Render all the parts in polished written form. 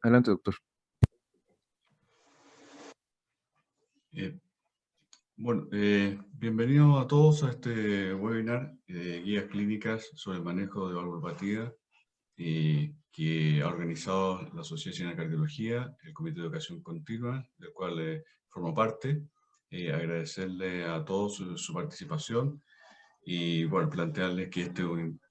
Adelante, doctor. Eh, Bienvenidos a todos a este webinar de guías clínicas sobre el manejo de valvulopatía que ha organizado la Sociedad Chilena de Cardiología, el Comité de Educación Continua, del cual formo parte. Agradecerle a todos su participación y bueno, plantearles que este es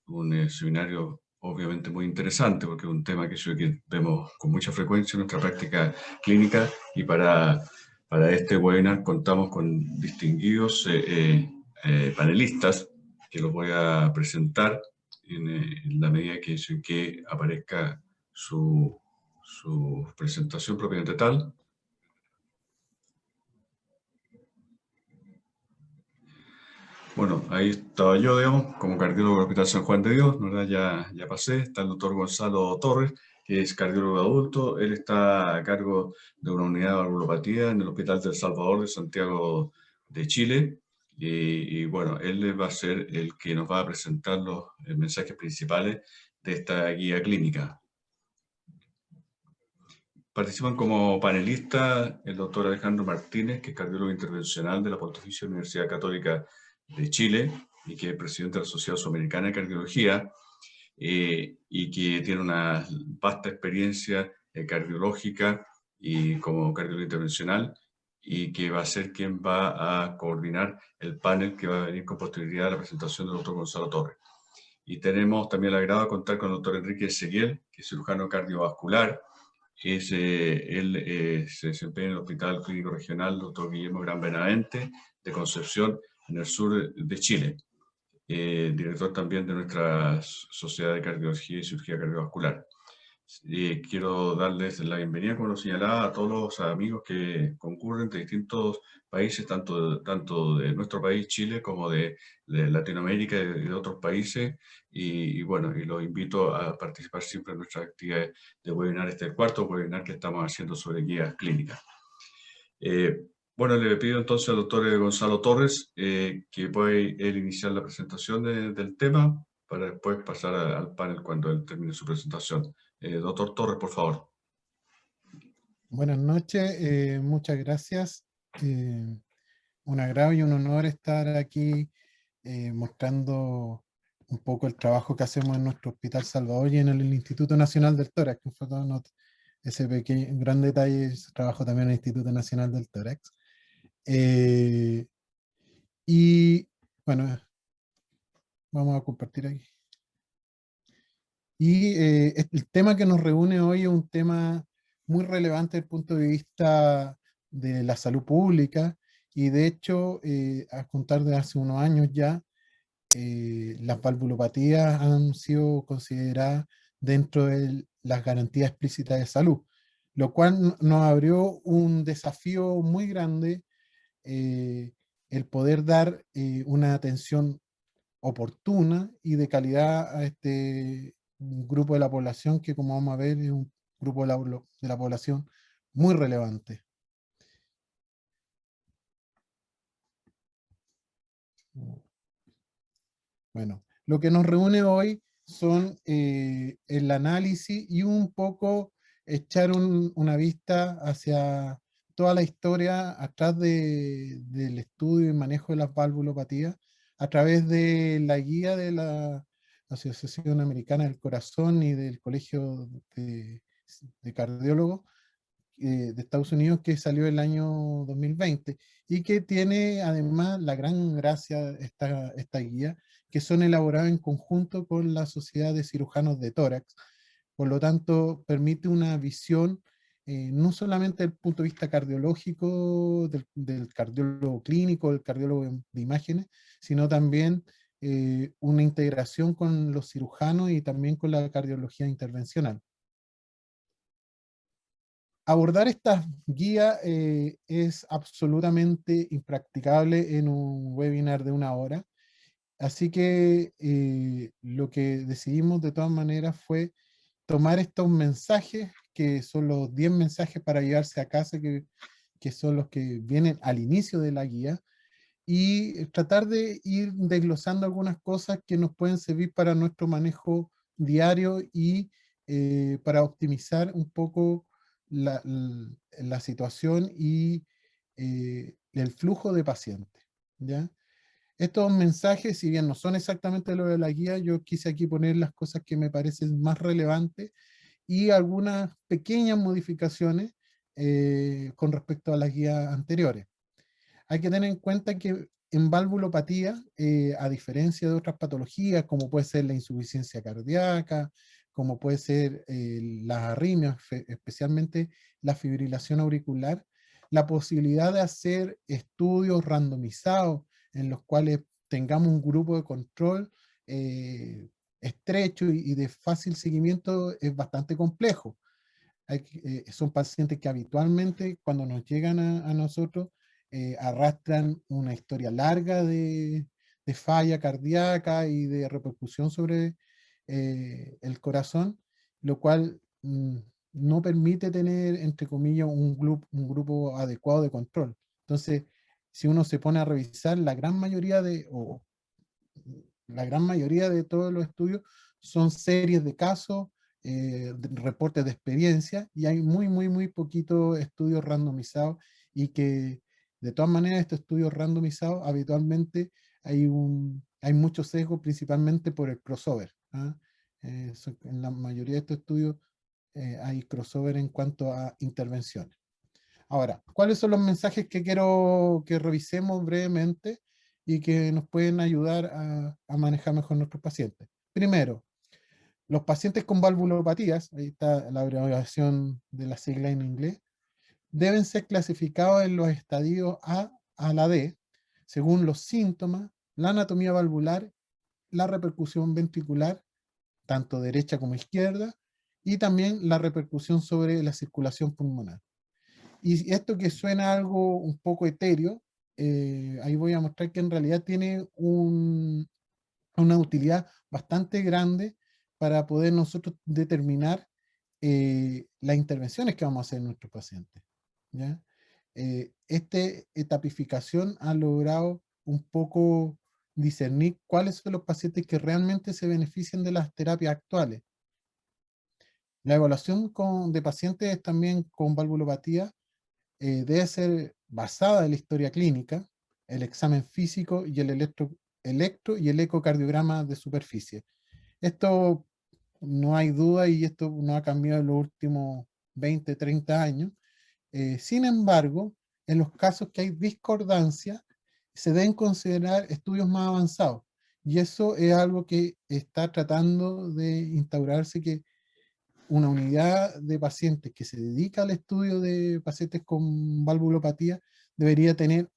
un seminario obviamente muy interesante porque es un tema que vemos con mucha frecuencia en nuestra práctica clínica y para este webinar contamos con distinguidos panelistas que los voy a presentar en la medida que aparezca su presentación propiamente tal. Bueno, ahí estaba yo, digamos, como cardiólogo del Hospital San Juan de Dios, ¿verdad? Ya pasé. Está el doctor Gonzalo Torres, que es cardiólogo adulto. Él está a cargo de una unidad de valvulopatía en el Hospital del Salvador de Santiago de Chile. Bueno, él va a ser el que nos va a presentar los mensajes principales de esta guía clínica. Participan como panelistas el doctor Alejandro Martínez, que es cardiólogo intervencional de la Pontificia Universidad Católica de Chile y que es presidente de la Sociedad Sudamericana de Cardiología y que tiene una vasta experiencia cardiológica y como cardiólogo intervencional y que va a ser quien va a coordinar el panel que va a venir con posterioridad a la presentación del doctor Gonzalo Torres. Y tenemos también el agrado de contar con el doctor Enrique Seguiel, que es cirujano cardiovascular. Él se desempeña en el Hospital Clínico Regional Dr. Guillermo Gran Benavente de Concepción, en el sur de Chile. Director también de nuestra Sociedad de Cardiología y Cirugía Cardiovascular. Quiero darles la bienvenida, como lo señalaba, a todos los amigos que concurren de distintos países, tanto de nuestro país, Chile, como de Latinoamérica y de otros países. Bueno, y los invito a participar siempre en nuestras actividades de webinar. Este es el cuarto webinar que estamos haciendo sobre guías clínicas. Bueno, le pido entonces al doctor Gonzalo Torres que puede él iniciar la presentación del tema para después pasar al panel cuando él termine su presentación. Doctor Torres, por favor. Buenas noches, muchas gracias. Un agrado y un honor estar aquí mostrando un poco el trabajo que hacemos en nuestro Hospital Salvador y en el Instituto Nacional del Tórax, que fue todo ese pequeño, gran detalle, trabajo también en el Instituto Nacional del Tórax. Y bueno, vamos a compartir aquí. Y el tema que nos reúne hoy es un tema muy relevante desde el punto de vista de la salud pública y de hecho, a contar de hace unos años ya, las valvulopatías han sido consideradas dentro de las garantías explícitas de salud, lo cual nos abrió un desafío muy grande, el poder dar una atención oportuna y de calidad a este grupo de la población que, como vamos a ver, es un grupo de la población muy relevante. Bueno, lo que nos reúne hoy son el análisis y un poco echar una vista hacia toda la historia atrás del estudio y manejo de las valvulopatías a través de la guía de la Asociación Americana del Corazón y del Colegio de Cardiólogos de Estados Unidos, que salió el año 2020 y que tiene además la gran gracia esta guía, que son elaboradas en conjunto con la Sociedad de Cirujanos de Tórax. Por lo tanto, permite una visión no solamente desde el punto de vista cardiológico, del cardiólogo clínico, del cardiólogo de imágenes, sino también una integración con los cirujanos y también con la cardiología intervencional. Abordar estas guías es absolutamente impracticable en un webinar de 1 hora, así que lo que decidimos de todas maneras fue tomar estos mensajes, que son los 10 mensajes para llevarse a casa, que son los que vienen al inicio de la guía, y tratar de ir desglosando algunas cosas que nos pueden servir para nuestro manejo diario y para optimizar un poco la situación y el flujo de pacientes, ¿ya? Estos mensajes, si bien no son exactamente lo de la guía, yo quise aquí poner las cosas que me parecen más relevantes y algunas pequeñas modificaciones con respecto a las guías anteriores. Hay que tener en cuenta que en valvulopatía, a diferencia de otras patologías, como puede ser la insuficiencia cardíaca, como puede ser las arritmias, especialmente la fibrilación auricular, la posibilidad de hacer estudios randomizados en los cuales tengamos un grupo de control estrecho y de fácil seguimiento es bastante complejo. Son pacientes que habitualmente cuando nos llegan a nosotros arrastran una historia larga de falla cardíaca y de repercusión sobre el corazón, lo cual no permite tener, entre comillas, un grupo adecuado de control. Entonces, si uno se pone a revisar, la gran mayoría de todos los estudios son series de casos, reportes de experiencia, y hay muy poquitos estudios randomizados, y que de todas maneras estos estudios randomizados habitualmente hay mucho sesgo principalmente por el crossover, ¿ah? En la mayoría de estos estudios hay crossover en cuanto a intervenciones. Ahora, ¿cuáles son los mensajes que quiero que revisemos brevemente y que nos pueden ayudar a manejar mejor nuestros pacientes? Primero, los pacientes con valvulopatías, ahí está la abreviación de la sigla en inglés, deben ser clasificados en los estadios A la D, según los síntomas, la anatomía valvular, la repercusión ventricular, tanto derecha como izquierda, y también la repercusión sobre la circulación pulmonar. Y esto que suena algo un poco etéreo, ahí voy a mostrar que en realidad tiene una utilidad bastante grande para poder nosotros determinar las intervenciones que vamos a hacer en nuestros pacientes, ¿ya? Esta etapificación ha logrado un poco discernir cuáles son los pacientes que realmente se benefician de las terapias actuales. La evaluación de pacientes también con valvulopatía debe ser basada en la historia clínica, el examen físico y el electro y el ecocardiograma de superficie. Esto no hay duda y esto no ha cambiado en los últimos 20, 30 años. Sin embargo, en los casos que hay discordancia, se deben considerar estudios más avanzados. Y eso es algo que está tratando de instaurarse, que una unidad de pacientes que se dedica al estudio de pacientes con valvulopatía debería tener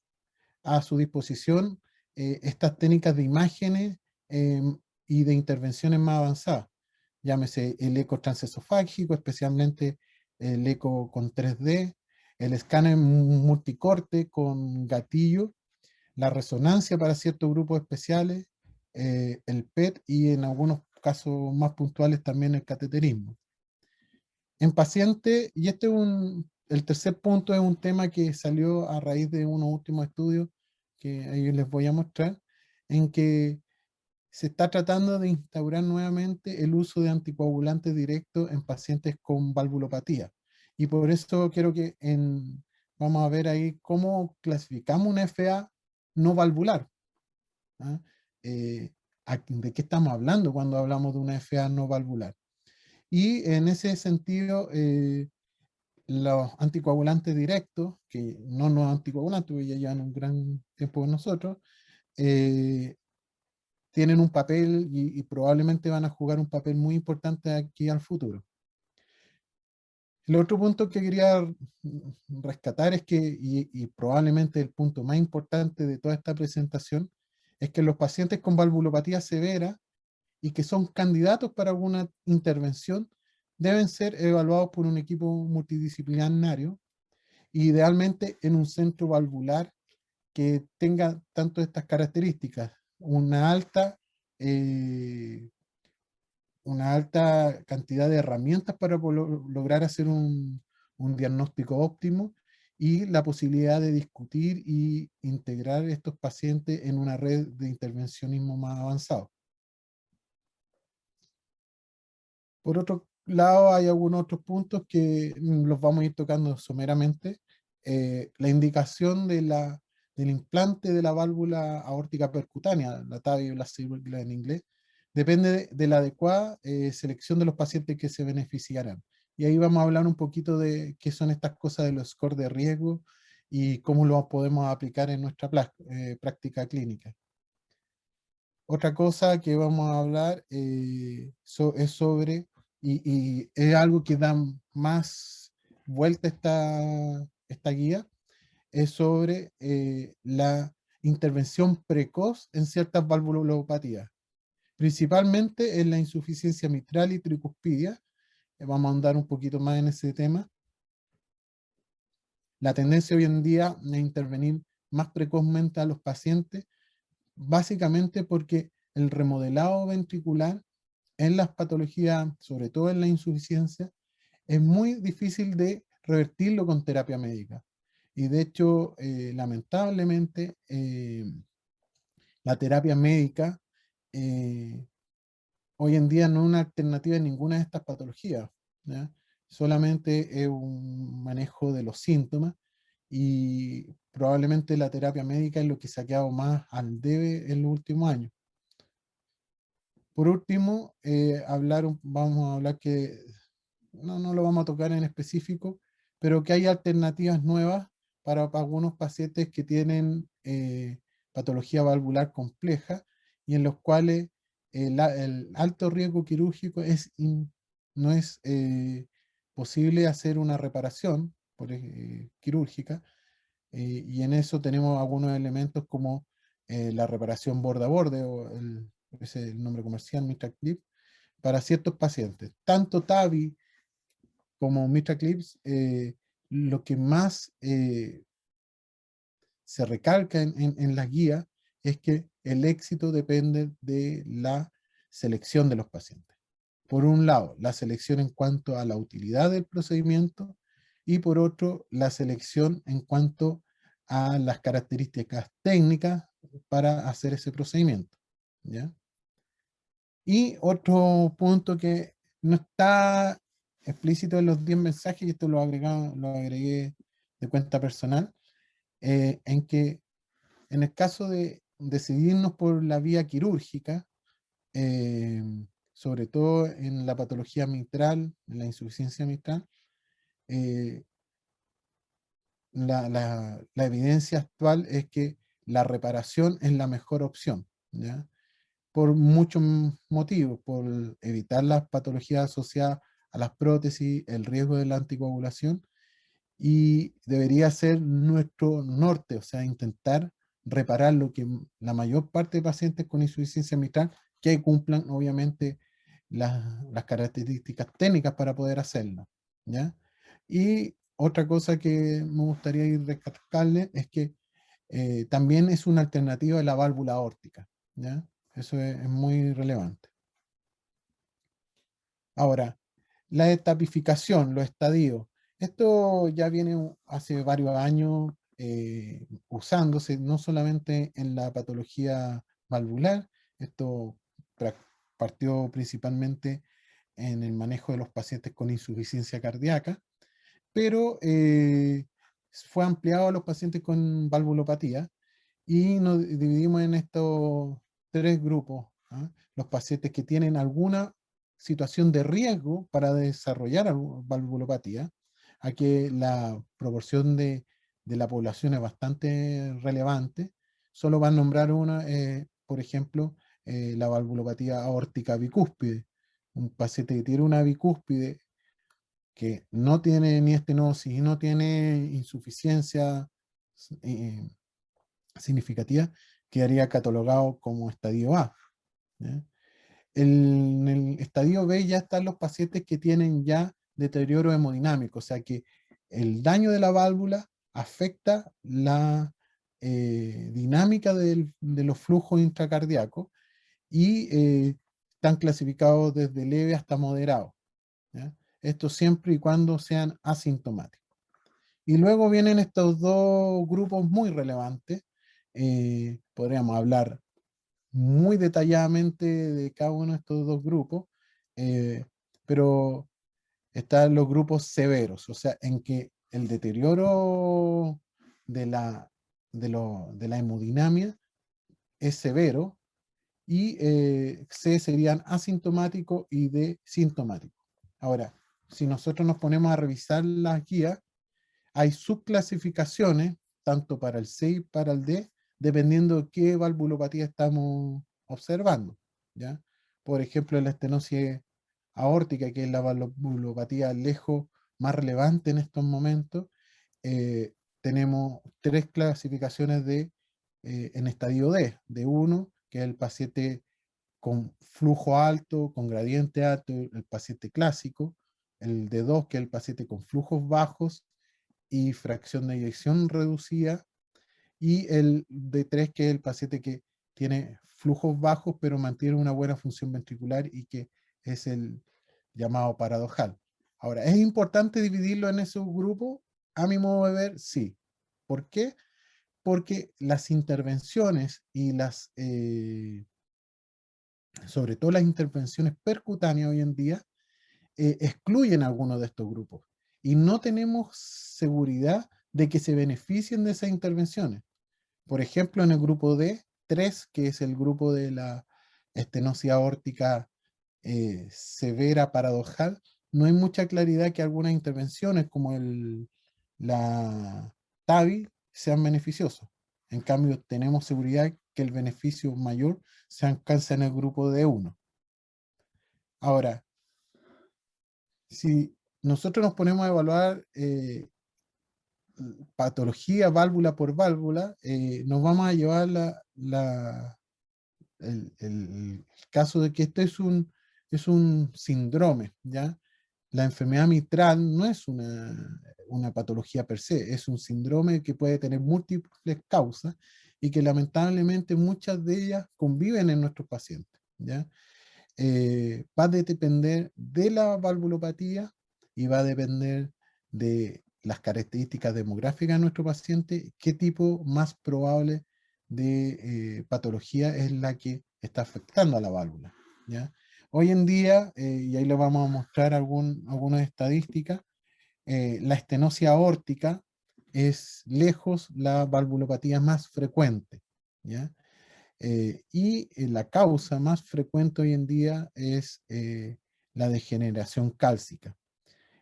a su disposición estas técnicas de imágenes y de intervenciones más avanzadas. Llámese el eco transesofágico, especialmente el eco con 3D, el escáner multicorte con gatillo, la resonancia para ciertos grupos especiales, el PET y en algunos casos más puntuales también el cateterismo. En pacientes, y el tercer punto es un tema que salió a raíz de unos últimos estudios que ahí les voy a mostrar, en que se está tratando de instaurar nuevamente el uso de anticoagulantes directos en pacientes con valvulopatía. Y por eso quiero que vamos a ver ahí cómo clasificamos una FA no valvular, ¿ah? Eh, ¿De qué estamos hablando cuando hablamos de una FA no valvular? Y en ese sentido, los anticoagulantes directos, que no nos anticoagulantes, porque ya llevan un gran tiempo con nosotros, eh, tienen un papel y probablemente van a jugar un papel muy importante aquí al futuro. El otro punto que quería rescatar es que, y probablemente el punto más importante de toda esta presentación, es que los pacientes con valvulopatía severa y que son candidatos para alguna intervención deben ser evaluados por un equipo multidisciplinario, idealmente en un centro valvular que tenga tanto estas características, eh, una alta cantidad de herramientas para lograr hacer un diagnóstico óptimo, y la posibilidad de discutir y integrar estos pacientes en una red de intervencionismo más avanzado. Por otro lado hay algunos otros puntos que los vamos a ir tocando someramente. La indicación del implante de la válvula aórtica percutánea, la TAVI o la sigla en inglés, depende de la adecuada selección de los pacientes que se beneficiarán. Y ahí vamos a hablar un poquito de qué son estas cosas de los scores de riesgo y cómo lo podemos aplicar en nuestra práctica clínica. Otra cosa que vamos a hablar es sobre, y es algo que da más vuelta esta guía, es sobre la intervención precoz en ciertas valvulopatías, principalmente en la insuficiencia mitral y tricuspidia. Vamos a andar un poquito más en ese tema. La tendencia hoy en día es intervenir más precozmente a los pacientes, básicamente porque el remodelado ventricular en las patologías, sobre todo en la insuficiencia, es muy difícil de revertirlo con terapia médica. Y de hecho, lamentablemente, la terapia médica hoy en día no es una alternativa en ninguna de estas patologías, ¿ya? Solamente es un manejo de los síntomas y probablemente la terapia médica es lo que se ha quedado más al debe en los últimos años. Por último, vamos a hablar que, no lo vamos a tocar en específico, pero que hay alternativas nuevas para algunos pacientes que tienen patología valvular compleja y en los cuales el alto riesgo quirúrgico no es posible hacer una reparación quirúrgica, y en eso tenemos algunos elementos como la reparación borde a borde, ese es el nombre comercial, MitraClip, para ciertos pacientes. Tanto TAVI como MitraClips, lo que más se recalca en la guía es que el éxito depende de la selección de los pacientes. Por un lado, la selección en cuanto a la utilidad del procedimiento y por otro, la selección en cuanto a las características técnicas para hacer ese procedimiento, ¿ya? Y otro punto que no está explícito en los 10 mensajes, y esto lo agregué de cuenta personal, en que en el caso de decidirnos por la vía quirúrgica, eh, sobre todo en la patología mitral, en la insuficiencia mitral, eh, la evidencia actual es que la reparación es la mejor opción, ¿ya? Por muchos motivos, por evitar las patologías asociadas a las prótesis, el riesgo de la anticoagulación, y debería ser nuestro norte, o sea, intentar reparar lo que la mayor parte de pacientes con insuficiencia mitral que cumplan obviamente las características técnicas para poder hacerlo, ¿ya? Y otra cosa que me gustaría ir recalcarle es que también es una alternativa a la válvula aórtica, ¿ya? Eso es muy relevante. Ahora, la etapificación, los estadios, esto ya viene hace varios años usándose no solamente en la patología valvular, esto partió principalmente en el manejo de los pacientes con insuficiencia cardíaca, pero fue ampliado a los pacientes con valvulopatía y nos dividimos en estos tres grupos, ¿ah? Los pacientes que tienen alguna situación de riesgo para desarrollar valvulopatía, a que la proporción de la población es bastante relevante. Solo van a nombrar una, por ejemplo, la valvulopatía aórtica bicúspide. Un paciente que tiene una bicúspide que no tiene ni estenosis y no tiene insuficiencia eh, significativa, quedaría catalogado como estadio A, ¿ya? En el estadio B ya están los pacientes que tienen ya deterioro hemodinámico, o sea que el daño de la válvula afecta la dinámica de los flujos intracardíacos y están clasificados desde leve hasta moderado, ¿ya? Esto siempre y cuando sean asintomáticos. Y luego vienen estos dos grupos muy relevantes. Podríamos hablar muy detalladamente de cada uno de estos dos grupos, eh, pero están los grupos severos, o sea, en que el deterioro de la hemodinamia es severo, y C serían asintomático y D sintomático. Ahora, si nosotros nos ponemos a revisar las guías, hay subclasificaciones, tanto para el C y para el D, dependiendo de qué valvulopatía estamos observando, ¿ya? Por ejemplo, la estenosis aórtica, que es la valvulopatía lejos más relevante en estos momentos, tenemos 3 clasificaciones en estadio D, de 1, que es el paciente con flujo alto, con gradiente alto, el paciente clásico, el de 2, que es el paciente con flujos bajos y fracción de eyección reducida, y el de 3, que es el paciente que tiene flujos bajos pero mantiene una buena función ventricular y que es el llamado paradojal. Ahora, ¿es importante dividirlo en esos grupos? A mi modo de ver, sí. ¿Por qué? Porque las intervenciones y sobre todo las intervenciones percutáneas hoy en día, excluyen a algunos de estos grupos y no tenemos seguridad de que se beneficien de esas intervenciones. Por ejemplo, en el grupo D3, que es el grupo de la estenosis aórtica severa paradojal, no hay mucha claridad que algunas intervenciones como la TAVI sean beneficiosas. En cambio, tenemos seguridad que el beneficio mayor se alcanza en el grupo D1. Ahora, si nosotros nos ponemos a evaluar patología válvula por válvula, nos vamos a llevar el caso de que esto es un síndrome, ¿ya? La enfermedad mitral no es una patología per se, es un síndrome que puede tener múltiples causas y que lamentablemente muchas de ellas conviven en nuestros pacientes, ¿ya? Va a depender de la valvulopatía y va a depender de las características demográficas de nuestro paciente, qué tipo más probable de patología es la que está afectando a la válvula, ¿ya? Hoy en día, y ahí le vamos a mostrar algunas estadísticas, la estenosis aórtica es lejos la valvulopatía más frecuente, ¿ya? La causa más frecuente hoy en día es la degeneración cálcica.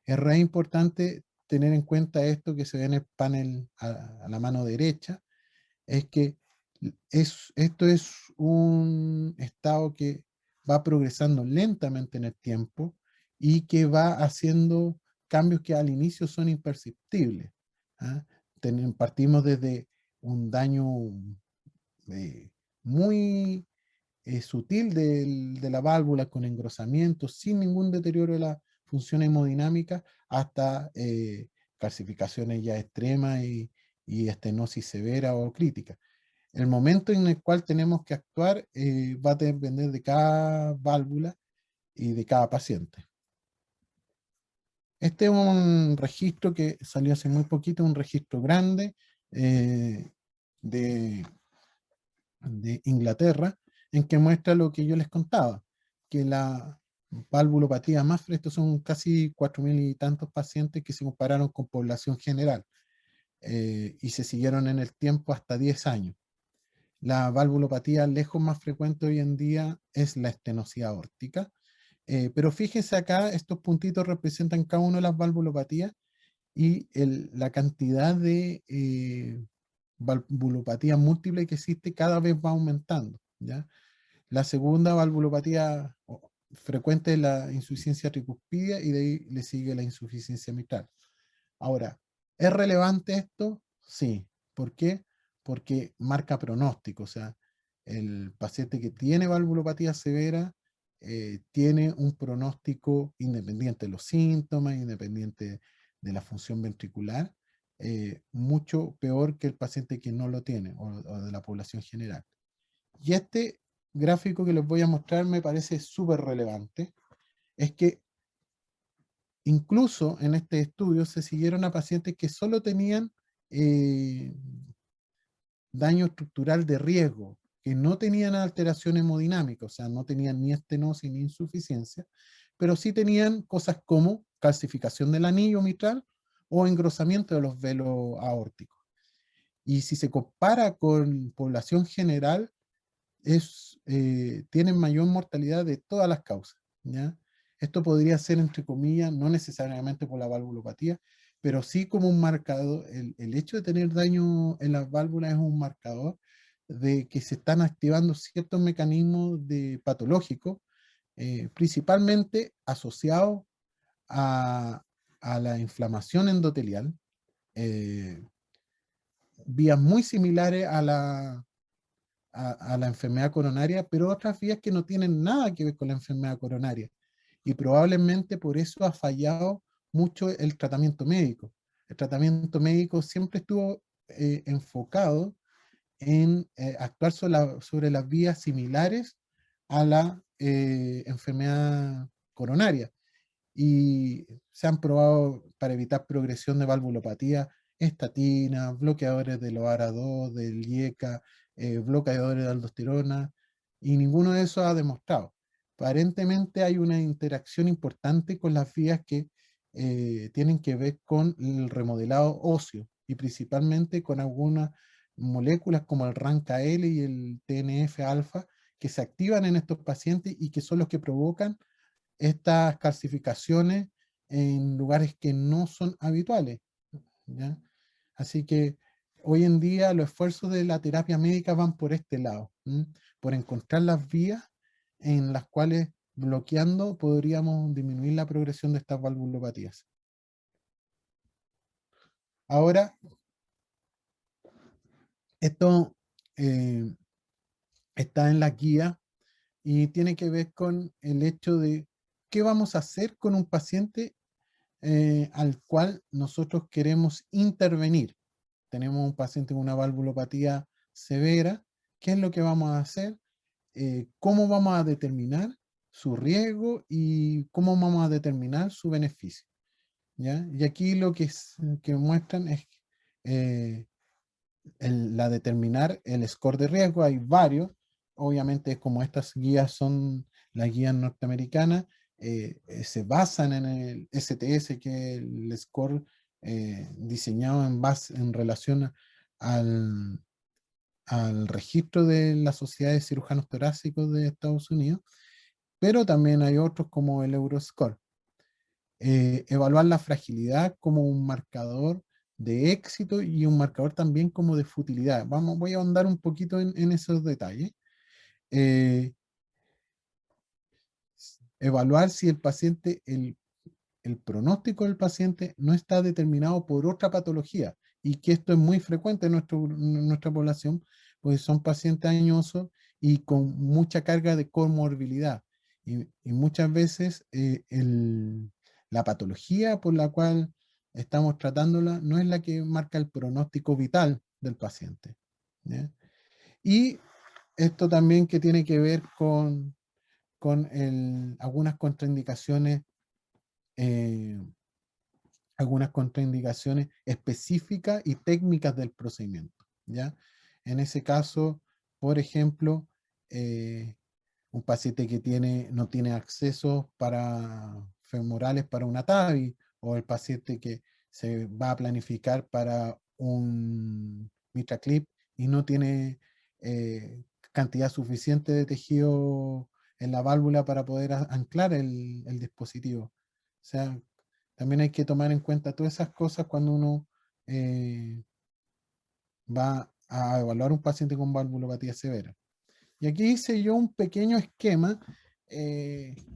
Es re importante tener en cuenta esto que se ve en el panel a la mano derecha, es que esto es un estado que va progresando lentamente en el tiempo y que va haciendo cambios que al inicio son imperceptibles, ¿ah? Partimos desde un daño eh, muy sutil de la válvula con engrosamiento, sin ningún deterioro de la función hemodinámica, hasta calcificaciones ya extremas y estenosis severa o crítica. El momento en el cual tenemos que actuar va a depender de cada válvula y de cada paciente. Este es un registro que salió hace muy poquito, un registro grande de Inglaterra, en que muestra lo que yo les contaba, que la valvulopatía más frecuente son casi 4.000 y tantos pacientes que se compararon con población general y se siguieron en el tiempo hasta 10 años. La valvulopatía lejos más frecuente hoy en día es la estenosis aórtica, pero fíjense acá, estos puntitos representan cada una de las valvulopatías y la cantidad de valvulopatía múltiple que existe cada vez va aumentando, ¿ya? La segunda valvulopatía frecuente es la insuficiencia tricuspidia y de ahí le sigue la insuficiencia mitral. Ahora, ¿es relevante esto? Sí. ¿Por qué? Porque marca pronóstico, o sea, el paciente que tiene valvulopatía severa tiene un pronóstico independiente de los síntomas, independiente de la función ventricular, mucho peor que el paciente que no lo tiene o de la población general. Y este gráfico que les voy a mostrar me parece súper relevante, es que incluso en este estudio se siguieron a pacientes que solo tenían eh, daño estructural de riesgo, que no tenían alteración hemodinámica, o sea, no tenían ni estenosis ni insuficiencia, pero sí tenían cosas como calcificación del anillo mitral o engrosamiento de los velos aórticos. Y si se compara con población general, tienen mayor mortalidad de todas las causas, ¿ya? Esto podría ser, entre comillas, no necesariamente por la valvulopatía, pero sí como un marcador. El hecho de tener daño en las válvulas es un marcador de que se están activando ciertos mecanismos patológicos, principalmente asociados a, a la inflamación endotelial, eh, vías muy similares a la enfermedad coronaria, pero otras vías que no tienen nada que ver con la enfermedad coronaria. Y probablemente por eso ha fallado mucho el tratamiento médico. El tratamiento médico siempre estuvo enfocado en actuar sobre las vías similares a la enfermedad coronaria. Y se han probado para evitar progresión de valvulopatía estatinas, bloqueadores del OARA2, del IECA, bloqueadores de aldosterona, y ninguno de esos ha demostrado. Aparentemente hay una interacción importante con las vías que tienen que ver con el remodelado óseo y principalmente con algunas moléculas como el RANKL y el TNF-alfa que se activan en estos pacientes y que son los que provocan estas calcificaciones en lugares que no son habituales, ¿ya? Así que hoy en día los esfuerzos de la terapia médica van por este lado, por encontrar las vías en las cuales bloqueando podríamos disminuir la progresión de estas valvulopatías. Ahora, esto eh, está en la guía y tiene que ver con el hecho de qué vamos a hacer con un paciente al cual nosotros queremos intervenir. Tenemos un paciente con una valvulopatía severa. ¿Qué es lo que vamos a hacer? ¿Cómo vamos a determinar su riesgo y cómo vamos a determinar su beneficio? ¿Ya? Y aquí lo que muestran es eh, la determinar el score de riesgo. Hay varios. Obviamente, como estas guías son las guías norteamericanas, se basan en el STS, que es el score diseñado en relación al, al registro de la Sociedad de Cirujanos Torácicos de Estados Unidos, pero también hay otros como el Euroscore. Evaluar la fragilidad como un marcador de éxito y un marcador también como de futilidad. Voy a ahondar un poquito en esos detalles. Eh, Evaluar si el paciente, el pronóstico del paciente no está determinado por otra patología, y que esto es muy frecuente en nuestra población, pues son pacientes añosos y con mucha carga de comorbilidad. Y muchas veces la patología por la cual estamos tratándola no es la que marca el pronóstico vital del paciente, ¿ya? Y esto también que tiene que ver con algunas contraindicaciones, eh, algunas contraindicaciones específicas y técnicas del procedimiento, ¿ya? En ese caso, por ejemplo, un paciente que no tiene acceso femorales para una TAVI, o el paciente que se va a planificar para un MitraClip y no tiene cantidad suficiente de tejido en la válvula para poder anclar el dispositivo. O sea, también hay que tomar en cuenta todas esas cosas cuando uno eh, va a evaluar un paciente con valvulopatía severa. Y aquí hice yo un pequeño esquema,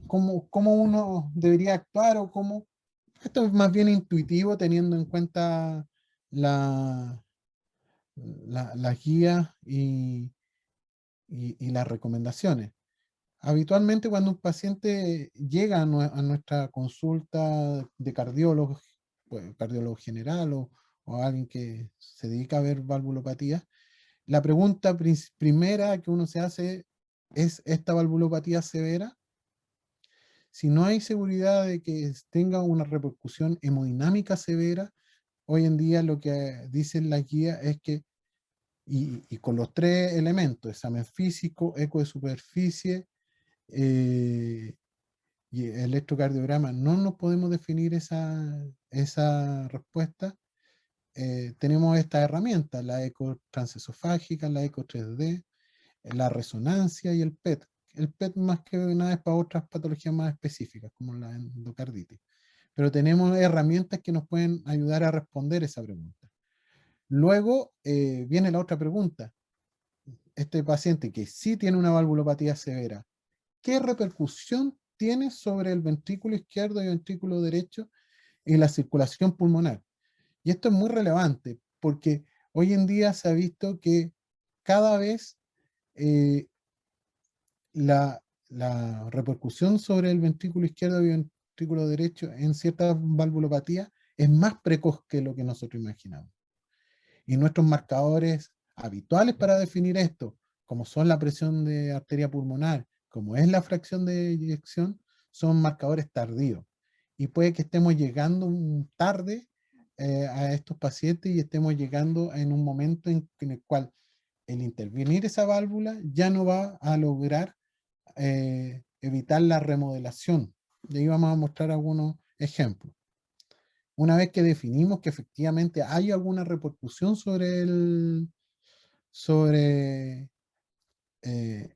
cómo uno debería actuar, o cómo, esto es más bien intuitivo teniendo en cuenta la, las guías y las recomendaciones. Habitualmente cuando un paciente llega a nuestra consulta de cardiólogo, pues, cardiólogo general o alguien que se dedica a ver valvulopatía, la pregunta primera que uno se hace es: ¿esta valvulopatía severa? Si no hay seguridad de que tenga una repercusión hemodinámica severa, hoy en día lo que dicen la guía es que, y con los tres elementos, examen físico, eco de superficie, y electrocardiograma no nos podemos definir esa respuesta, tenemos estas herramientas, la eco transesofágica, la eco 3D, la resonancia y el PET. El PET más que nada es para otras patologías más específicas, como la endocarditis. Pero tenemos herramientas que nos pueden ayudar a responder esa pregunta. Luego viene la otra pregunta. Este paciente que sí tiene una valvulopatía severa, ¿qué repercusión tiene sobre el ventrículo izquierdo y el ventrículo derecho en la circulación pulmonar? Y esto es muy relevante porque hoy en día se ha visto que cada vez la repercusión sobre el ventrículo izquierdo y el ventrículo derecho en ciertas valvulopatías es más precoz que lo que nosotros imaginamos. Y nuestros marcadores habituales para definir esto, como son la presión de arteria pulmonar, como es la fracción de eyección, son marcadores tardíos. Y puede que estemos llegando tarde a estos pacientes y estemos llegando en un momento en el cual el intervenir esa válvula ya no va a lograr evitar la remodelación. Y ahí vamos a mostrar algunos ejemplos. Una vez que definimos que efectivamente hay alguna repercusión sobre el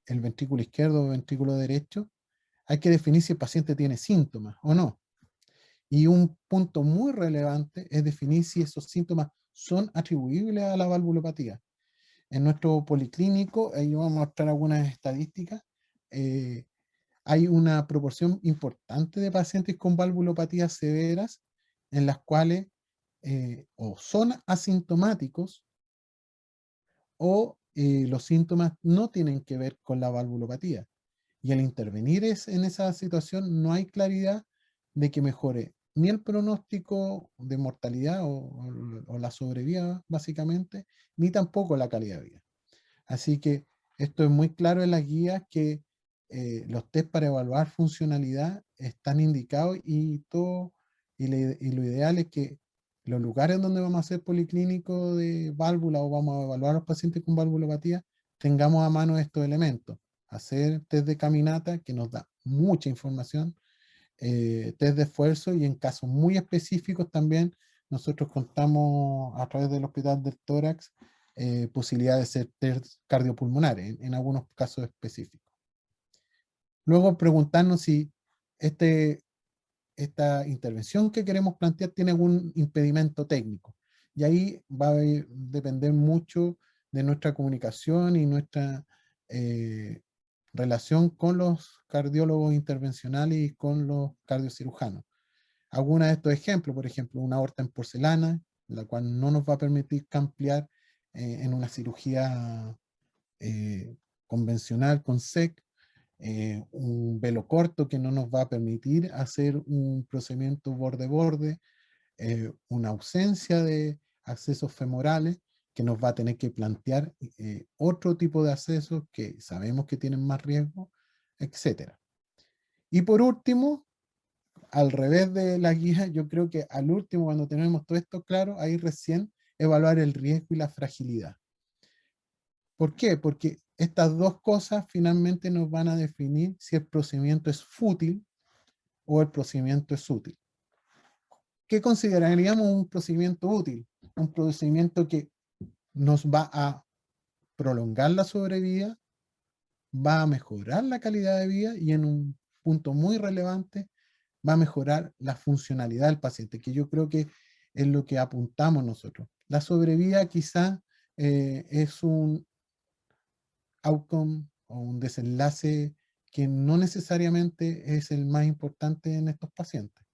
ventrículo izquierdo o ventrículo derecho, hay que definir si el paciente tiene síntomas o no. Y un punto muy relevante es definir si esos síntomas son atribuibles a la valvulopatía. En nuestro policlínico, ahí vamos a mostrar algunas estadísticas, hay una proporción importante de pacientes con valvulopatías severas en las cuales o son asintomáticos o los síntomas no tienen que ver con la valvulopatía. Y al intervenir en esa situación no hay claridad de que mejore ni el pronóstico de mortalidad o la sobrevida, básicamente, ni tampoco la calidad de vida. Así que esto es muy claro en las guías que los test para evaluar funcionalidad están indicados y lo ideal es que los lugares donde vamos a hacer policlínico de válvula o vamos a evaluar a los pacientes con valvulopatía, tengamos a mano estos elementos. Hacer test de caminata, que nos da mucha información, test de esfuerzo y en casos muy específicos también nosotros contamos a través del Hospital del Tórax posibilidad de hacer test cardiopulmonares en algunos casos específicos. Luego preguntarnos si esta intervención que queremos plantear tiene algún impedimento técnico. Y ahí va a depender mucho de nuestra comunicación y nuestra relación con los cardiólogos intervencionales y con los cardiocirujanos. Algunos de estos ejemplos, por ejemplo, una aorta en porcelana, la cual no nos va a permitir ampliar en una cirugía convencional con SEC, un velo corto que no nos va a permitir hacer un procedimiento borde-borde, una ausencia de accesos femorales que nos va a tener que plantear otro tipo de accesos que sabemos que tienen más riesgo, etc. Y por último, al revés de la guía, yo creo que al último, cuando tenemos todo esto claro, ahí recién evaluar el riesgo y la fragilidad. ¿Por qué? Porque estas dos cosas finalmente nos van a definir si el procedimiento es fútil o el procedimiento es útil. ¿Qué consideraríamos un procedimiento útil? Un procedimiento que nos va a prolongar la sobrevida, va a mejorar la calidad de vida y en un punto muy relevante va a mejorar la funcionalidad del paciente, que yo creo que es lo que apuntamos nosotros. La sobrevida quizá es un outcome o un desenlace que no necesariamente es el más importante en estos pacientes,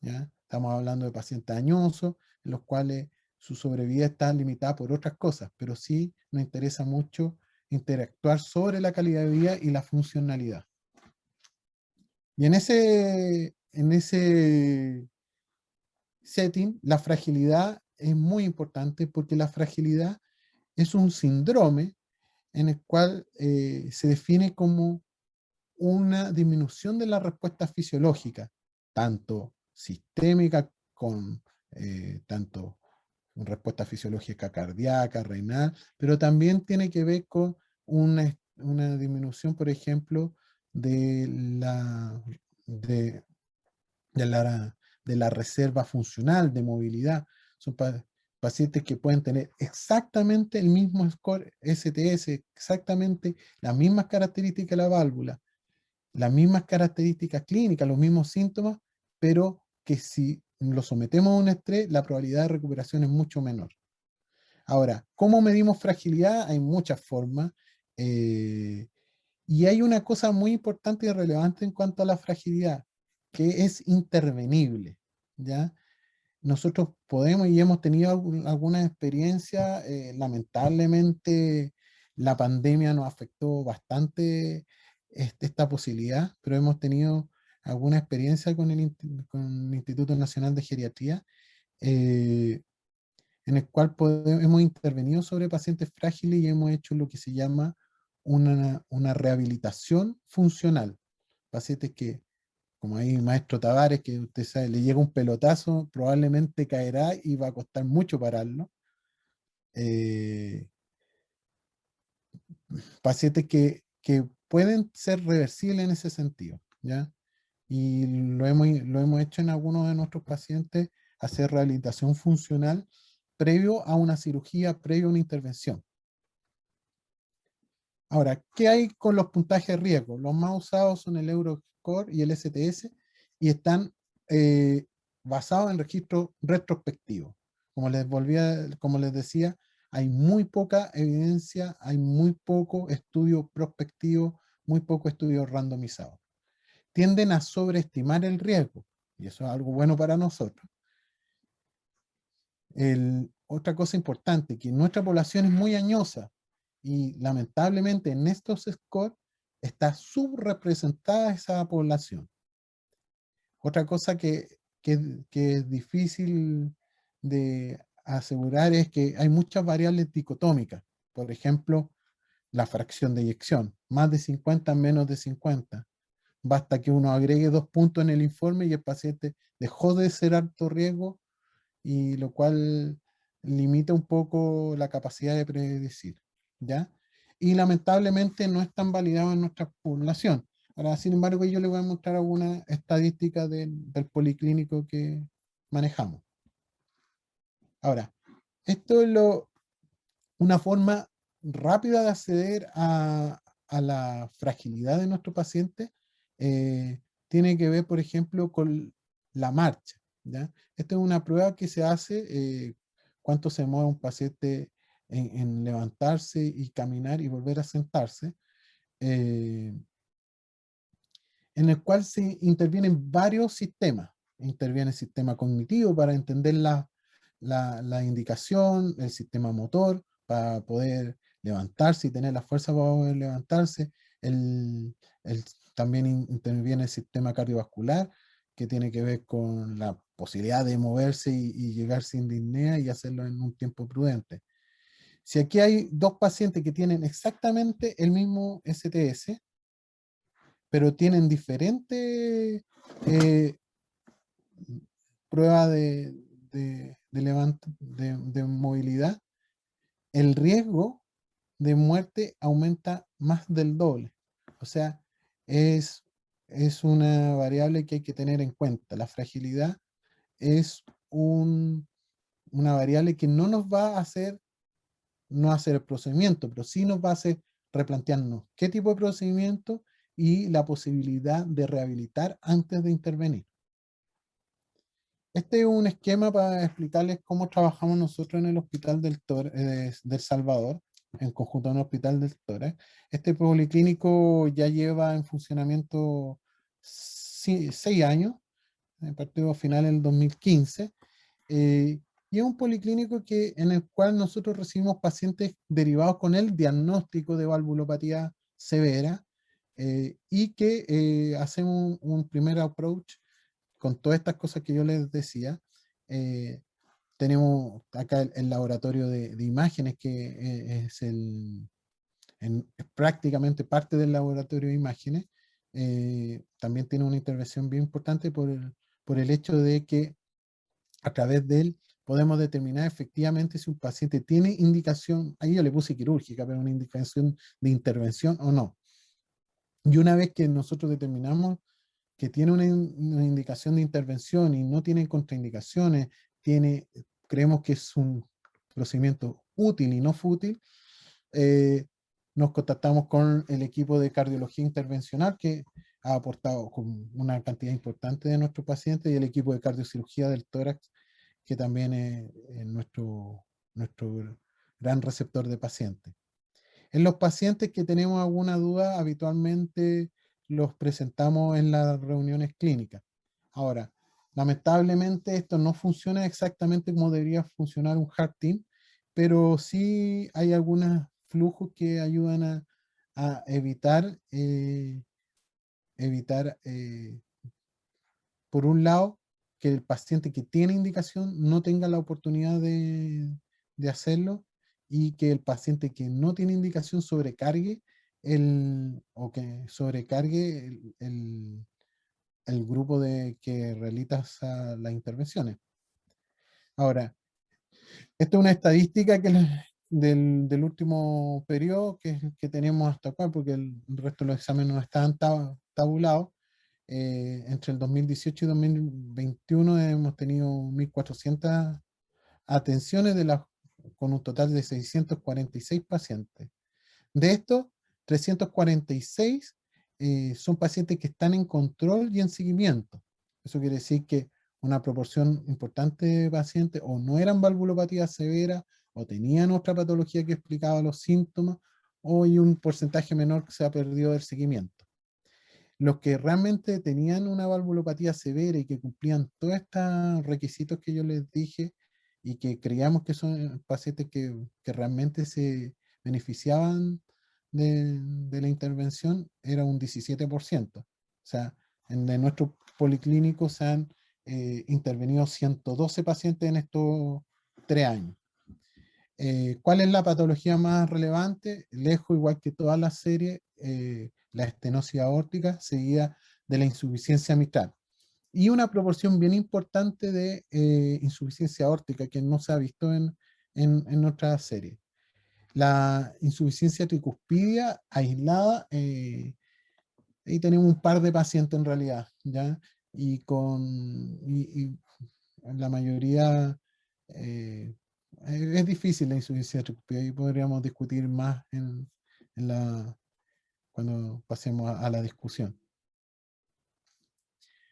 ¿ya? Estamos hablando de pacientes añosos, en los cuales su sobrevida está limitada por otras cosas, pero sí nos interesa mucho interactuar sobre la calidad de vida y la funcionalidad. Y en ese setting, la fragilidad es muy importante porque la fragilidad es un síndrome en el cual se define como una disminución de la respuesta fisiológica, tanto sistémica con tanto respuesta fisiológica cardíaca, renal, pero también tiene que ver con una disminución, por ejemplo, de de la reserva funcional, de movilidad. Son pacientes que pueden tener exactamente el mismo score STS, exactamente las mismas características de la válvula, las mismas características clínicas, los mismos síntomas, pero que si lo sometemos a un estrés, la probabilidad de recuperación es mucho menor. Ahora, ¿cómo medimos fragilidad? Hay muchas formas. Y hay una cosa muy importante y relevante en cuanto a la fragilidad, que es intervenible, ¿ya? Nosotros podemos y hemos tenido alguna experiencia, lamentablemente la pandemia nos afectó bastante esta posibilidad, pero hemos tenido alguna experiencia con el Instituto Nacional de Geriatría, eh, en el cual hemos intervenido sobre pacientes frágiles y hemos hecho lo que se llama una rehabilitación funcional. Pacientes que, como ahí maestro Tavares, que usted sabe, le llega un pelotazo, probablemente caerá y va a costar mucho pararlo. Eh, Pacientes que pueden ser reversibles en ese sentido, ¿ya? Y lo hemos hecho en algunos de nuestros pacientes, hacer rehabilitación funcional previo a una cirugía, previo a una intervención. Ahora, ¿qué hay con los puntajes de riesgo? Los más usados son el Euroscore y el STS y están basados en registros retrospectivos. Como les decía, hay muy poca evidencia, hay muy poco estudio prospectivo, muy poco estudio randomizado. Tienden a sobreestimar el riesgo y eso es algo bueno para nosotros. Otra cosa importante, que nuestra población es muy añosa y lamentablemente en estos scores está subrepresentada esa población. Otra cosa que es difícil de asegurar es que hay muchas variables dicotómicas. Por ejemplo, la fracción de eyección, más de 50, menos de 50. Basta que uno agregue 2 puntos en el informe y el paciente dejó de ser alto riesgo, y lo cual limita un poco la capacidad de predecir, ¿ya? Y lamentablemente no están validados en nuestra población. Ahora, sin embargo, yo les voy a mostrar algunas estadísticas del policlínico que manejamos. Ahora, esto es una forma rápida de acceder a la fragilidad de nuestro paciente. Tiene que ver, por ejemplo, con la marcha, ¿ya? Esta es una prueba que se hace, cuánto se mueve un paciente en levantarse y caminar y volver a sentarse, eh, en el cual se intervienen varios sistemas. Interviene el sistema cognitivo para entender la indicación, el sistema motor para poder levantarse y tener la fuerza para poder levantarse. El, También interviene el sistema cardiovascular, que tiene que ver con la posibilidad de moverse y llegar sin disnea y hacerlo en un tiempo prudente. Si aquí hay dos pacientes que tienen exactamente el mismo STS, pero tienen diferentes pruebas de movilidad, el riesgo de muerte aumenta más del doble. O sea, es, es una variable que hay que tener en cuenta. La fragilidad es una variable que no nos va a hacer no hacer el procedimiento, pero sí nos va a hacer replantearnos qué tipo de procedimiento y la posibilidad de rehabilitar antes de intervenir. Este es un esquema para explicarles cómo trabajamos nosotros en el Hospital del Salvador, en conjunto con el Hospital del Torres. Este policlínico ya lleva en funcionamiento 6 años, partió a finales del 2015, y es un policlínico en el cual nosotros recibimos pacientes derivados con el diagnóstico de valvulopatía severa, y que hacemos un primer approach con todas estas cosas que yo les decía. eh, Tenemos acá el laboratorio de imágenes, que es prácticamente parte del laboratorio de imágenes. También tiene una intervención bien importante por el hecho de que a través de él podemos determinar efectivamente si un paciente tiene indicación, ahí yo le puse quirúrgica, pero una indicación de intervención o no. Y una vez que nosotros determinamos que tiene una indicación de intervención y no tiene contraindicaciones, creemos que es un procedimiento útil y no fútil, nos contactamos con el equipo de cardiología intervencional que ha aportado con una cantidad importante de nuestros pacientes y el equipo de cardiocirugía del tórax, que también es nuestro gran receptor de pacientes. En los pacientes que tenemos alguna duda, habitualmente los presentamos en las reuniones clínicas. Ahora, lamentablemente esto no funciona exactamente como debería funcionar un heart team, pero sí hay algunos flujos que ayudan a evitar, por un lado, que el paciente que tiene indicación no tenga la oportunidad de hacerlo, y que el paciente que no tiene indicación sobrecargue o que sobrecargue el grupo que realiza las intervenciones. Ahora, esto es una estadística del último periodo que tenemos hasta acá, porque el resto de los exámenes no estaban tabulados. Entre el 2018 y 2021 hemos tenido 1.400 atenciones con un total de 646 pacientes. De estos, 346 son pacientes que están en control y en seguimiento. Eso quiere decir que una proporción importante de pacientes o no eran valvulopatías severas o tenían otra patología que explicaba los síntomas, o hay un porcentaje menor que se ha perdido del seguimiento. Los que realmente tenían una valvulopatía severa y que cumplían todos estos requisitos que yo les dije y que creíamos que son pacientes que realmente se beneficiaban de la intervención, era un 17%. O sea, de nuestro policlínico se han intervenido 112 pacientes en estos 3 años. ¿Cuál es la patología más relevante? Lejos, igual que todas las series, la estenosis aórtica, seguida de la insuficiencia mitral. Y una proporción bien importante de insuficiencia aórtica que no se ha visto en otras series. La insuficiencia tricuspidia aislada, ahí tenemos un par de pacientes en realidad, ¿ya? Y la mayoría, es difícil la insuficiencia tricuspidia, y podríamos discutir más cuando pasemos a la discusión.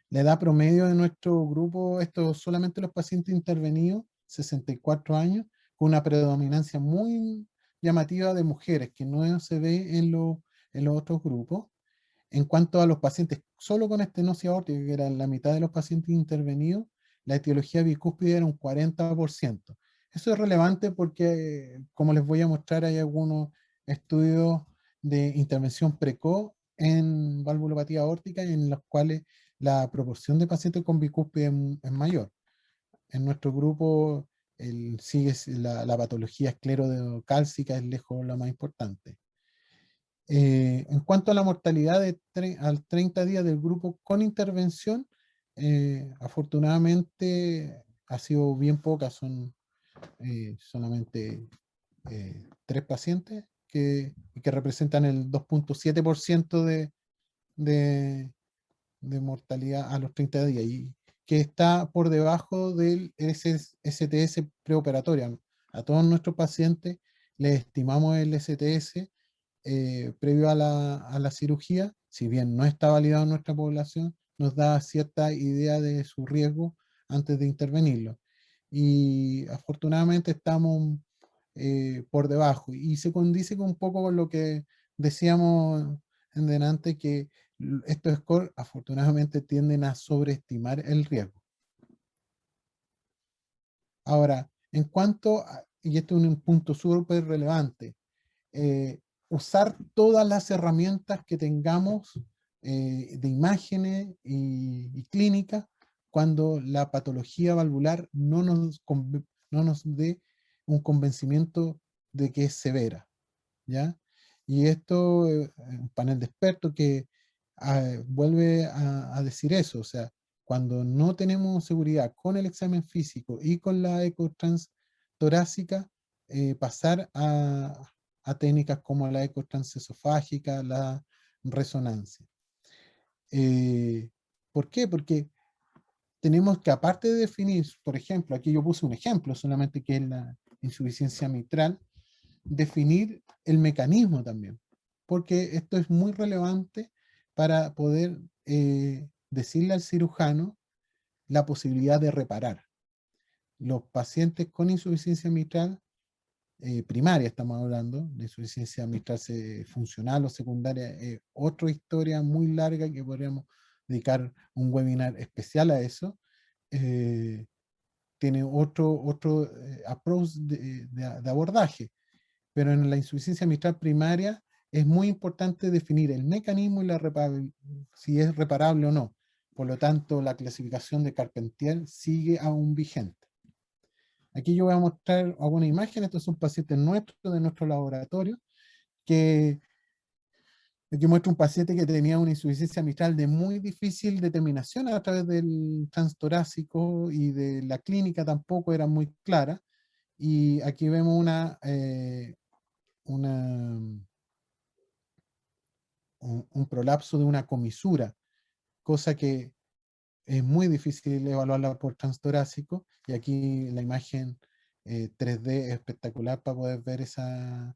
La edad promedio de nuestro grupo, esto solamente los pacientes intervenidos, 64 años, con una predominancia muy llamativa de mujeres, que no se ve en los otros grupos. En cuanto a los pacientes solo con estenosis aórtica, que era la mitad de los pacientes intervenidos, la etiología bicúspide era un 40%. Eso es relevante porque, como les voy a mostrar, hay algunos estudios de intervención precoz en valvulopatía aórtica en los cuales la proporción de pacientes con bicúspide es mayor. En nuestro grupo sigue la patología esclerocálcica, es lejos la más importante. En cuanto a la mortalidad al 30 días del grupo con intervención, afortunadamente ha sido bien poca, son solamente 3 pacientes que representan el 2.7% de mortalidad a los 30 días, y que está por debajo del STS preoperatorio. A todos nuestros pacientes les estimamos el STS previo a la cirugía. Si bien no está validado en nuestra población, nos da cierta idea de su riesgo antes de intervenirlo. Y afortunadamente estamos por debajo. Y se condice un poco con lo que decíamos en delante, que estos scores afortunadamente tienden a sobreestimar el riesgo. Ahora, y esto es un punto súper relevante, usar todas las herramientas que tengamos de imágenes y clínicas cuando la patología valvular no nos dé un convencimiento de que es severa, ¿ya? Y esto, un panel de expertos que vuelve a decir eso, o sea, cuando no tenemos seguridad con el examen físico y con la ecotrans torácica, pasar a técnicas como la ecotransesofágica, la resonancia. ¿Por qué? Porque tenemos que, aparte de definir, por ejemplo, aquí yo puse un ejemplo solamente que es la insuficiencia mitral, definir el mecanismo también, porque esto es muy relevante para poder decirle al cirujano la posibilidad de reparar. Los pacientes con insuficiencia mitral primaria, estamos hablando, de insuficiencia mitral funcional o secundaria, otra historia muy larga que podríamos dedicar un webinar especial a eso. Tiene otro approach de abordaje, pero en la insuficiencia mitral primaria es muy importante definir el mecanismo y si es reparable o no. Por lo tanto, la clasificación de Carpentier sigue aún vigente. Aquí yo voy a mostrar alguna imagen. Estos son pacientes nuestros de nuestro laboratorio, que aquí muestra un paciente que tenía una insuficiencia mitral de muy difícil determinación a través del transtorácico, y de la clínica tampoco era muy clara. Y aquí vemos un prolapso de una comisura, cosa que es muy difícil evaluarla por transtorácico, y aquí la imagen 3D es espectacular para poder ver esa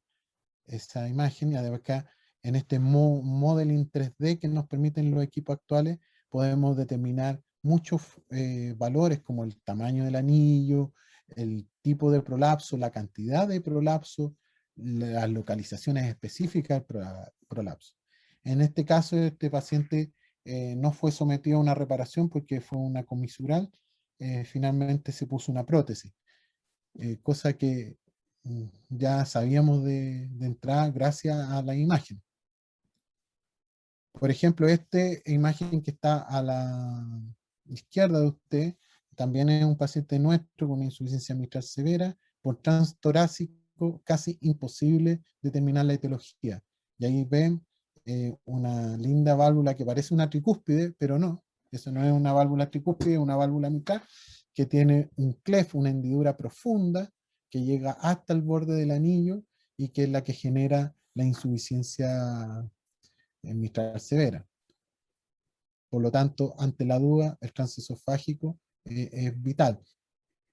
imagen. Y además acá en este modeling 3D que nos permiten los equipos actuales, podemos determinar muchos valores como el tamaño del anillo, el tipo de prolapso, la cantidad de prolapso, las localizaciones específicas del prolapso. En este caso, este paciente no fue sometido a una reparación porque fue una comisural. Finalmente se puso una prótesis, cosa que ya sabíamos de entrada gracias a la imagen. Por ejemplo, esta imagen que está a la izquierda de usted, también es un paciente nuestro con insuficiencia mitral severa, por transtorácico, casi imposible determinar la etiología. Y ahí ven una linda válvula que parece una tricúspide, pero no, eso no es una válvula tricúspide, es una válvula mitral que tiene un clef, una hendidura profunda que llega hasta el borde del anillo, y que es la que genera la insuficiencia mitral severa. Por lo tanto, ante la duda, el transesofágico es vital.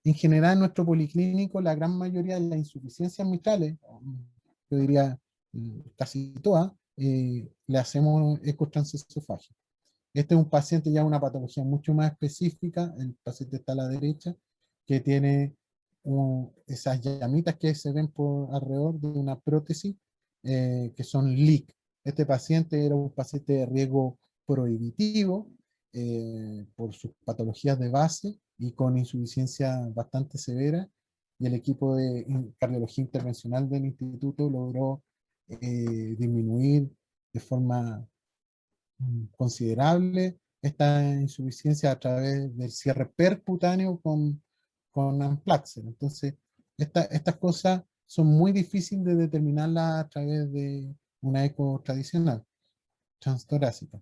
En general, en nuestro policlínico, la gran mayoría de las insuficiencias mitrales, yo diría casi todas, le hacemos eco transesofágico. Este es un paciente ya una patología mucho más específica, el paciente está a la derecha, que tiene esas llamitas que se ven por alrededor de una prótesis, que son LIC. Este paciente era un paciente de riesgo prohibitivo por sus patologías de base y con insuficiencia bastante severa, y el equipo de cardiología intervencional del instituto logró disminuir de forma considerable esta insuficiencia a través del cierre percutáneo con Amplaxer. Entonces, estas cosas son muy difíciles de determinarlas a través de una eco tradicional, transtorácica.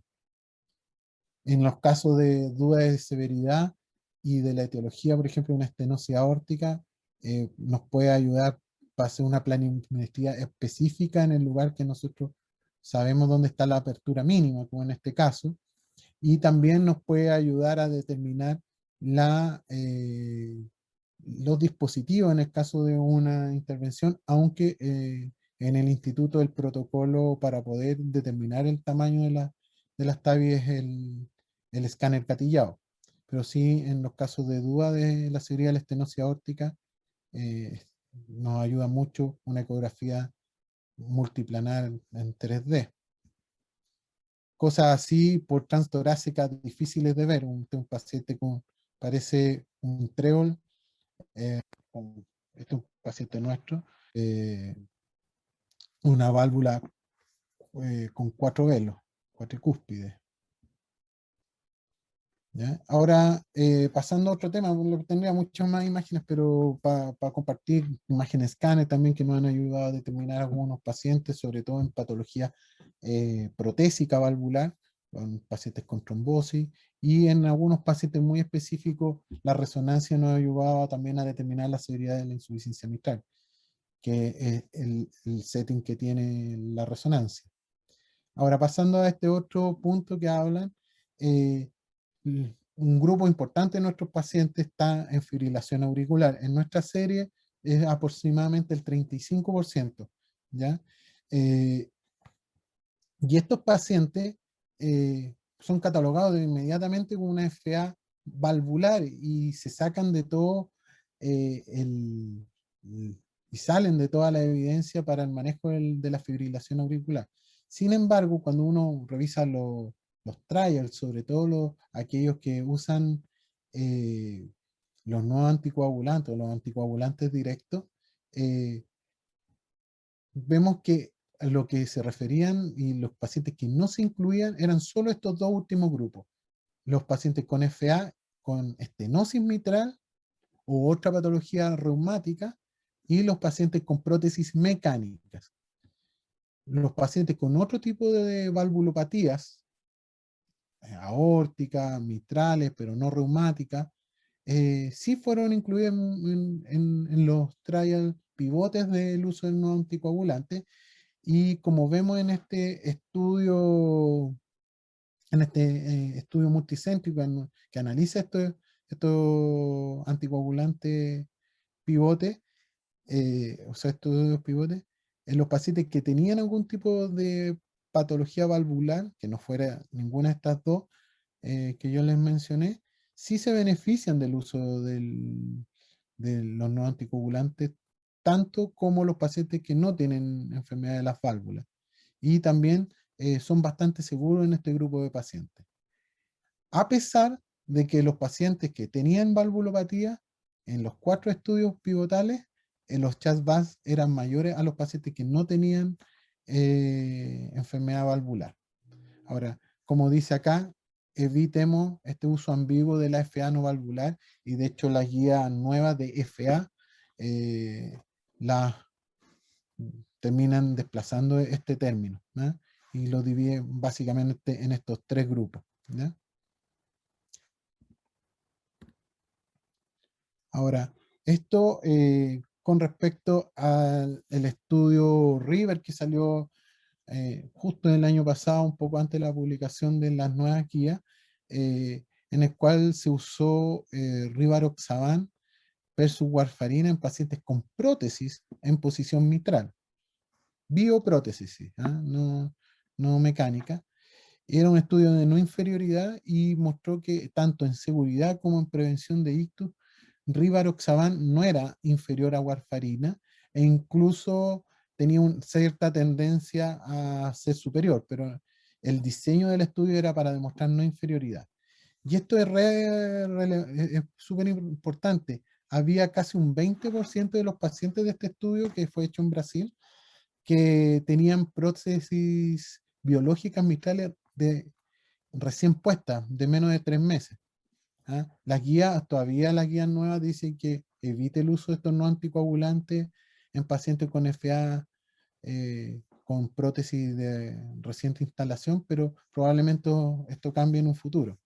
En los casos de duda de severidad y de la etiología, por ejemplo, una estenosis aórtica, nos puede ayudar para hacer una planimetría específica en el lugar que nosotros sabemos dónde está la apertura mínima, como en este caso, y también nos puede ayudar a determinar los dispositivos en el caso de una intervención, aunque en el instituto el protocolo para poder determinar el tamaño de las TAVI es el escáner catillado. Pero sí, en los casos de duda de la seguridad de la estenosis aórtica, nos ayuda mucho una ecografía multiplanar en 3D. Cosas así por transtorácica difíciles de ver. Un paciente parece un trébol, este es un paciente nuestro, una válvula con 4 velos, cuatricúspides. ¿Ya? Ahora, pasando a otro tema, tendría muchas más imágenes, pero para compartir imágenes escáner también que nos han ayudado a determinar algunos pacientes, sobre todo en patología protésica valvular, con pacientes con trombosis, y en algunos pacientes muy específicos la resonancia nos ha ayudado también a determinar la severidad de la insuficiencia mitral, que es el setting que tiene la resonancia. Ahora, pasando a este otro punto que hablan, un grupo importante de nuestros pacientes está en fibrilación auricular. En nuestra serie es aproximadamente el 35%, ¿ya? Eh, y estos pacientes son catalogados inmediatamente como una FA valvular y se sacan de todo eh, el, y salen de toda la evidencia para el manejo de la fibrilación auricular. Sin embargo, cuando uno revisa los trials, sobre todo aquellos que usan eh, los no anticoagulantes o los anticoagulantes directos, eh, vemos que a lo que se referían y los pacientes que no se incluían eran solo estos dos últimos grupos. Los pacientes con FA, con estenosis mitral u otra patología reumática, y los pacientes con prótesis mecánicas. Los pacientes con otro tipo de valvulopatías, aórticas, mitrales, pero no reumáticas, sí fueron incluidos en los trial pivotes del uso del no anticoagulante. Y como vemos en este estudio multicéntrico que analiza estos anticoagulantes pivotes, o sea, estos pivotes, en los pacientes que tenían algún tipo de patología valvular, que no fuera ninguna de estas dos que yo les mencioné, sí se benefician del uso de los no anticoagulantes, tanto como los pacientes que no tienen enfermedad de las válvulas. Y también son bastante seguros en este grupo de pacientes. A pesar de que los pacientes que tenían valvulopatía, en los 4 estudios pivotales, los CHA2-VAS eran mayores a los pacientes que no tenían enfermedad valvular. Ahora, como dice acá, evitemos este uso ambiguo de la FA no valvular, y de hecho la guía nueva de FA la terminan desplazando este término, ¿no? Y lo dividen básicamente en estos 3 grupos, ¿no? Ahora, esto con respecto al estudio River que salió justo el año pasado, un poco antes de la publicación de las nuevas guías, en el cual se usó Rivaroxaban versus warfarina en pacientes con prótesis en posición mitral. Bioprótesis, ¿sí? ¿Ah? No mecánica. Era un estudio de no inferioridad y mostró que tanto en seguridad como en prevención de ictus, Rivaroxaban no era inferior a warfarina e incluso tenía cierta tendencia a ser superior, pero el diseño del estudio era para demostrar no inferioridad. Y esto es súper importante. Había casi un 20% de los pacientes de este estudio, que fue hecho en Brasil, que tenían prótesis biológicas mitrales recién puestas, de menos de 3 meses. ¿Ah? Todavía las guías nuevas dicen que evite el uso de estos no anticoagulantes en pacientes con FA con prótesis de reciente instalación, pero probablemente esto cambie en un futuro.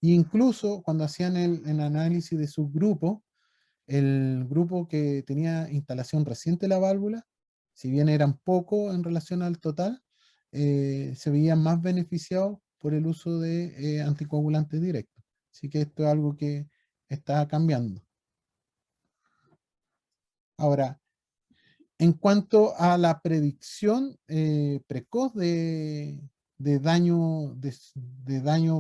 E incluso cuando hacían el análisis de subgrupos, el grupo que tenía instalación reciente de la válvula, si bien eran pocos en relación al total, se veían más beneficiados por el uso de anticoagulantes directos. Así que esto es algo que está cambiando. Ahora, en cuanto a la predicción precoz de daño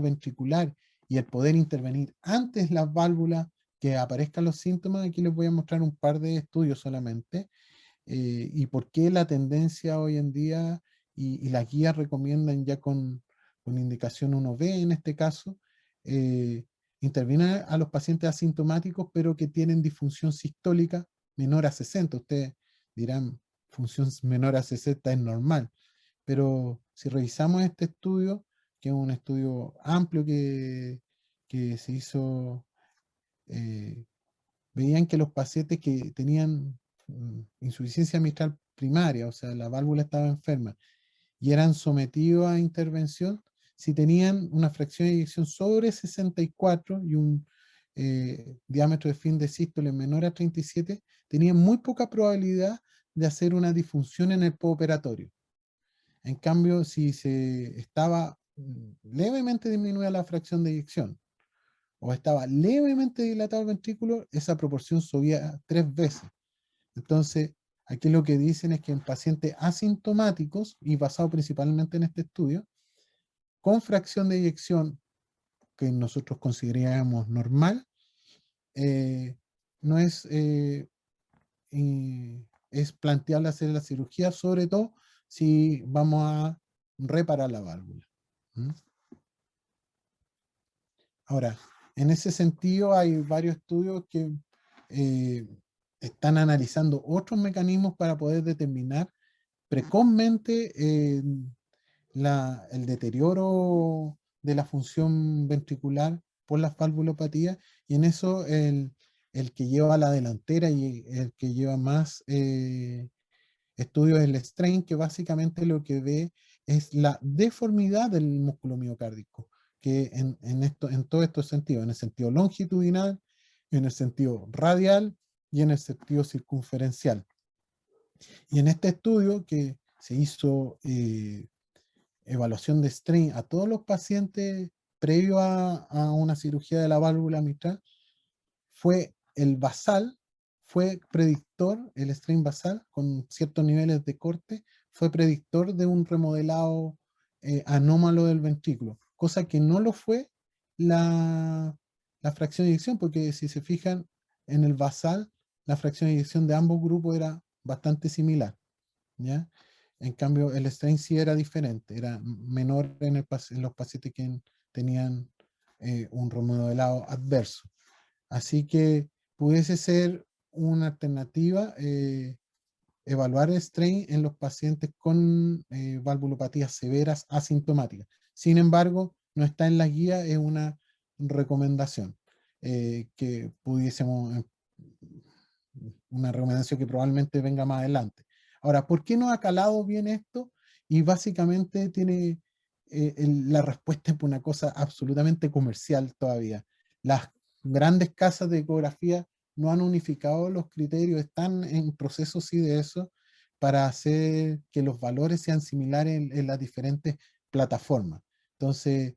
ventricular y el poder intervenir antes las válvulas que aparezcan los síntomas, aquí les voy a mostrar un par de estudios solamente, y por qué la tendencia hoy en día y las guías recomiendan ya con indicación 1B en este caso, intervenir a los pacientes asintomáticos pero que tienen disfunción sistólica menor a 60. Ustedes dirán, función menor a 60 es normal, pero si revisamos este estudio, que es un estudio amplio que se hizo, veían que los pacientes que tenían insuficiencia mitral primaria, o sea, la válvula estaba enferma, y eran sometidos a intervención, si tenían una fracción de eyección sobre 64 y un diámetro de fin de sístole menor a 37, tenían muy poca probabilidad de hacer una disfunción en el postoperatorio. En cambio, si se estaba levemente disminuida la fracción de eyección o estaba levemente dilatado el ventrículo, esa proporción subía 3 veces. Entonces, aquí lo que dicen es que en pacientes asintomáticos, y basado principalmente en este estudio, con fracción de eyección que nosotros considerábamos normal, no es, es planteable hacer la cirugía, sobre todo si vamos a reparar la válvula. ¿Mm? Ahora, en ese sentido hay varios estudios que eh, están analizando otros mecanismos para poder determinar precozmente el deterioro de la función ventricular por las valvulopatías, y en eso el que lleva la delantera y el que lleva más estudios es el strain, que básicamente lo que ve es la deformidad del músculo miocárdico, que en todos estos sentidos, en el sentido longitudinal, en el sentido radial y en el sentido circunferencial. Y en este estudio que se hizo evaluación de strain a todos los pacientes previo a una cirugía de la válvula mitral, fue el basal, fue predictor, el strain basal con ciertos niveles de corte, fue predictor de un remodelado anómalo del ventrículo, cosa que no lo fue la fracción de eyección, porque si se fijan en el basal, la fracción de eyección de ambos grupos era bastante similar, ¿ya? En cambio, el strain sí era diferente, era menor en los pacientes que tenían un remodelado adverso. Así que pudiese ser una alternativa evaluar el strain en los pacientes con valvulopatías severas asintomáticas. Sin embargo, no está en la guía, es una recomendación que pudiésemos, una recomendación que probablemente venga más adelante. Ahora, ¿por qué no ha calado bien esto? Y básicamente tiene la respuesta es por una cosa absolutamente comercial todavía. Las grandes casas de ecografía no han unificado los criterios, están en proceso sí de eso, para hacer que los valores sean similares en las diferentes plataformas. Entonces,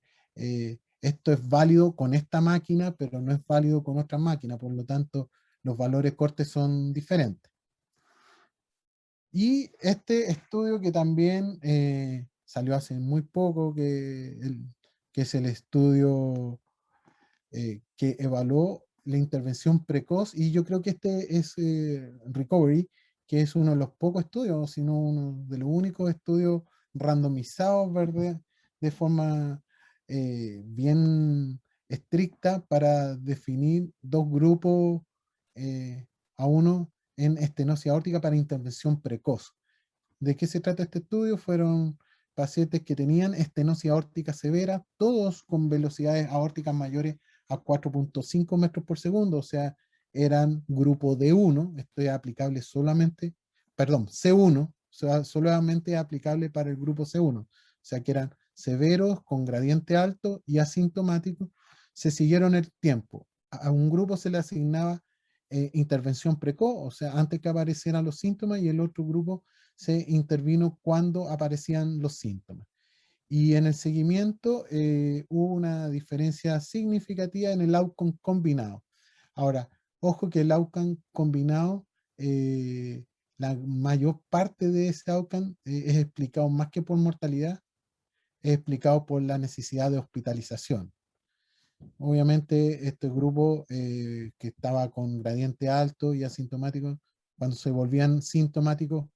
esto es válido con esta máquina, pero no es válido con otra máquina, por lo tanto, los valores cortes son diferentes. Y este estudio que también salió hace muy poco, que es el estudio que evaluó la intervención precoz, y yo creo que este es Recovery, que es uno de los pocos estudios, sino uno de los únicos estudios randomizados, ¿verdad? De forma bien estricta para definir dos grupos a uno en estenosis aórtica para intervención precoz. ¿De qué se trata este estudio? Fueron pacientes que tenían estenosis aórtica severa, todos con velocidades aórticas mayores a 4.5 metros por segundo, o sea, eran grupo D1, esto es aplicable solamente, perdón, C1, o sea, solamente aplicable para el grupo C1, o sea, que eran severos, con gradiente alto y asintomáticos. Se siguieron el tiempo. A un grupo se le asignaba intervención precoz, o sea, antes que aparecieran los síntomas, y el otro grupo se intervino cuando aparecían los síntomas. Y en el seguimiento hubo una diferencia significativa en el outcome combinado. Ahora, ojo que el outcome combinado, la mayor parte de ese outcome es explicado más que por mortalidad, es explicado por la necesidad de hospitalización. Obviamente, este grupo que estaba con gradiente alto y asintomático, cuando se volvían sintomáticos,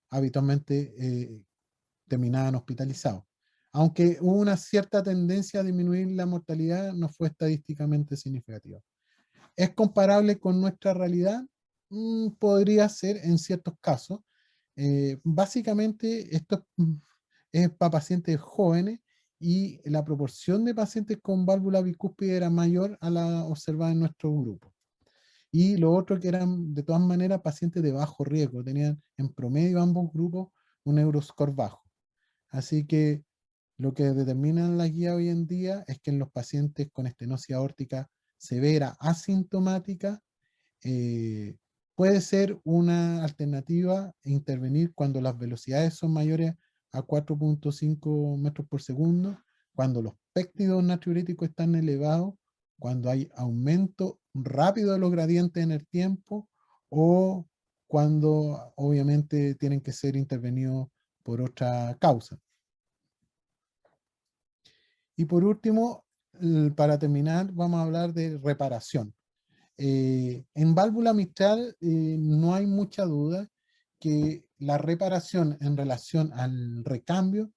habitualmente terminaban hospitalizados. Aunque hubo una cierta tendencia a disminuir la mortalidad, no fue estadísticamente significativa. ¿Es comparable con nuestra realidad? Podría ser en ciertos casos. Básicamente, esto es para pacientes jóvenes, y la proporción de pacientes con válvula bicúspide era mayor a la observada en nuestro grupo. Y lo otro que eran de todas maneras pacientes de bajo riesgo, tenían en promedio ambos grupos un Euroscore bajo. Así que lo que determinan la guía hoy en día es que en los pacientes con estenosis aórtica severa asintomática eh, puede ser una alternativa intervenir cuando las velocidades son mayores a 4.5 metros por segundo, cuando los péptidos natriuréticos están elevados, cuando hay aumento rápido de los gradientes en el tiempo, o cuando obviamente tienen que ser intervenidos por otra causa. Y por último, para terminar, vamos a hablar de reparación. En válvula mitral no hay mucha duda que la reparación en relación al recambio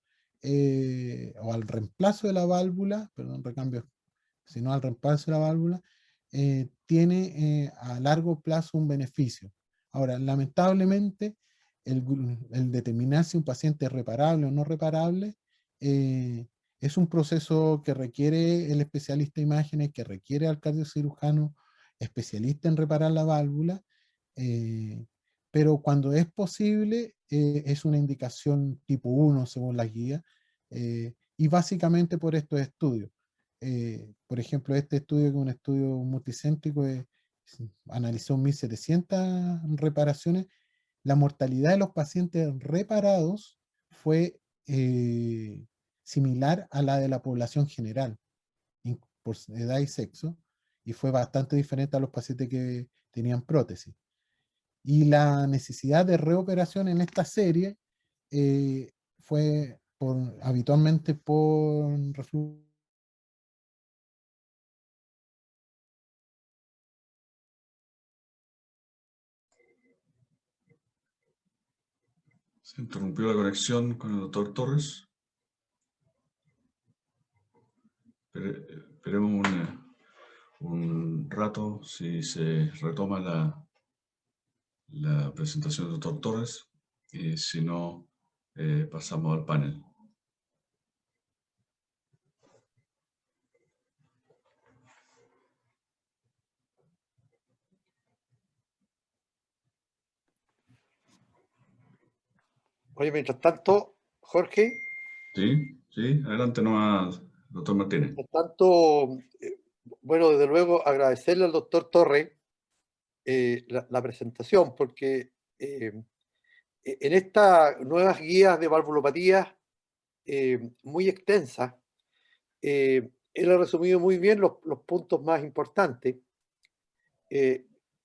o al reemplazo de la válvula, perdón, recambio, sino al reemplazo de la válvula, tiene a largo plazo un beneficio. Ahora, lamentablemente, el determinar si un paciente es reparable o no reparable es un proceso que requiere el especialista de imágenes, que requiere al cardiocirujano especialista en reparar la válvula, pero cuando es posible es una indicación tipo 1 según las guías, y básicamente por estos estudios. Por ejemplo, este estudio, que es un estudio multicéntrico, analizó 1.700 reparaciones. La mortalidad de los pacientes reparados fue similar a la de la población general, por edad y sexo, y fue bastante diferente a los pacientes que tenían prótesis. Y la necesidad de reoperación en esta serie fue habitualmente por reflujo. Se interrumpió la conexión con el doctor Torres. Esperemos un rato si se retoma la presentación del doctor Torres, y si no, pasamos al panel. Oye, mientras tanto, Jorge, Sí, sí, adelante nomás, doctor Martínez. mientras tanto, bueno, desde luego agradecerle al doctor Torres la presentación, porque en estas nuevas guías de valvulopatías muy extensas, él ha resumido muy bien los puntos más importantes.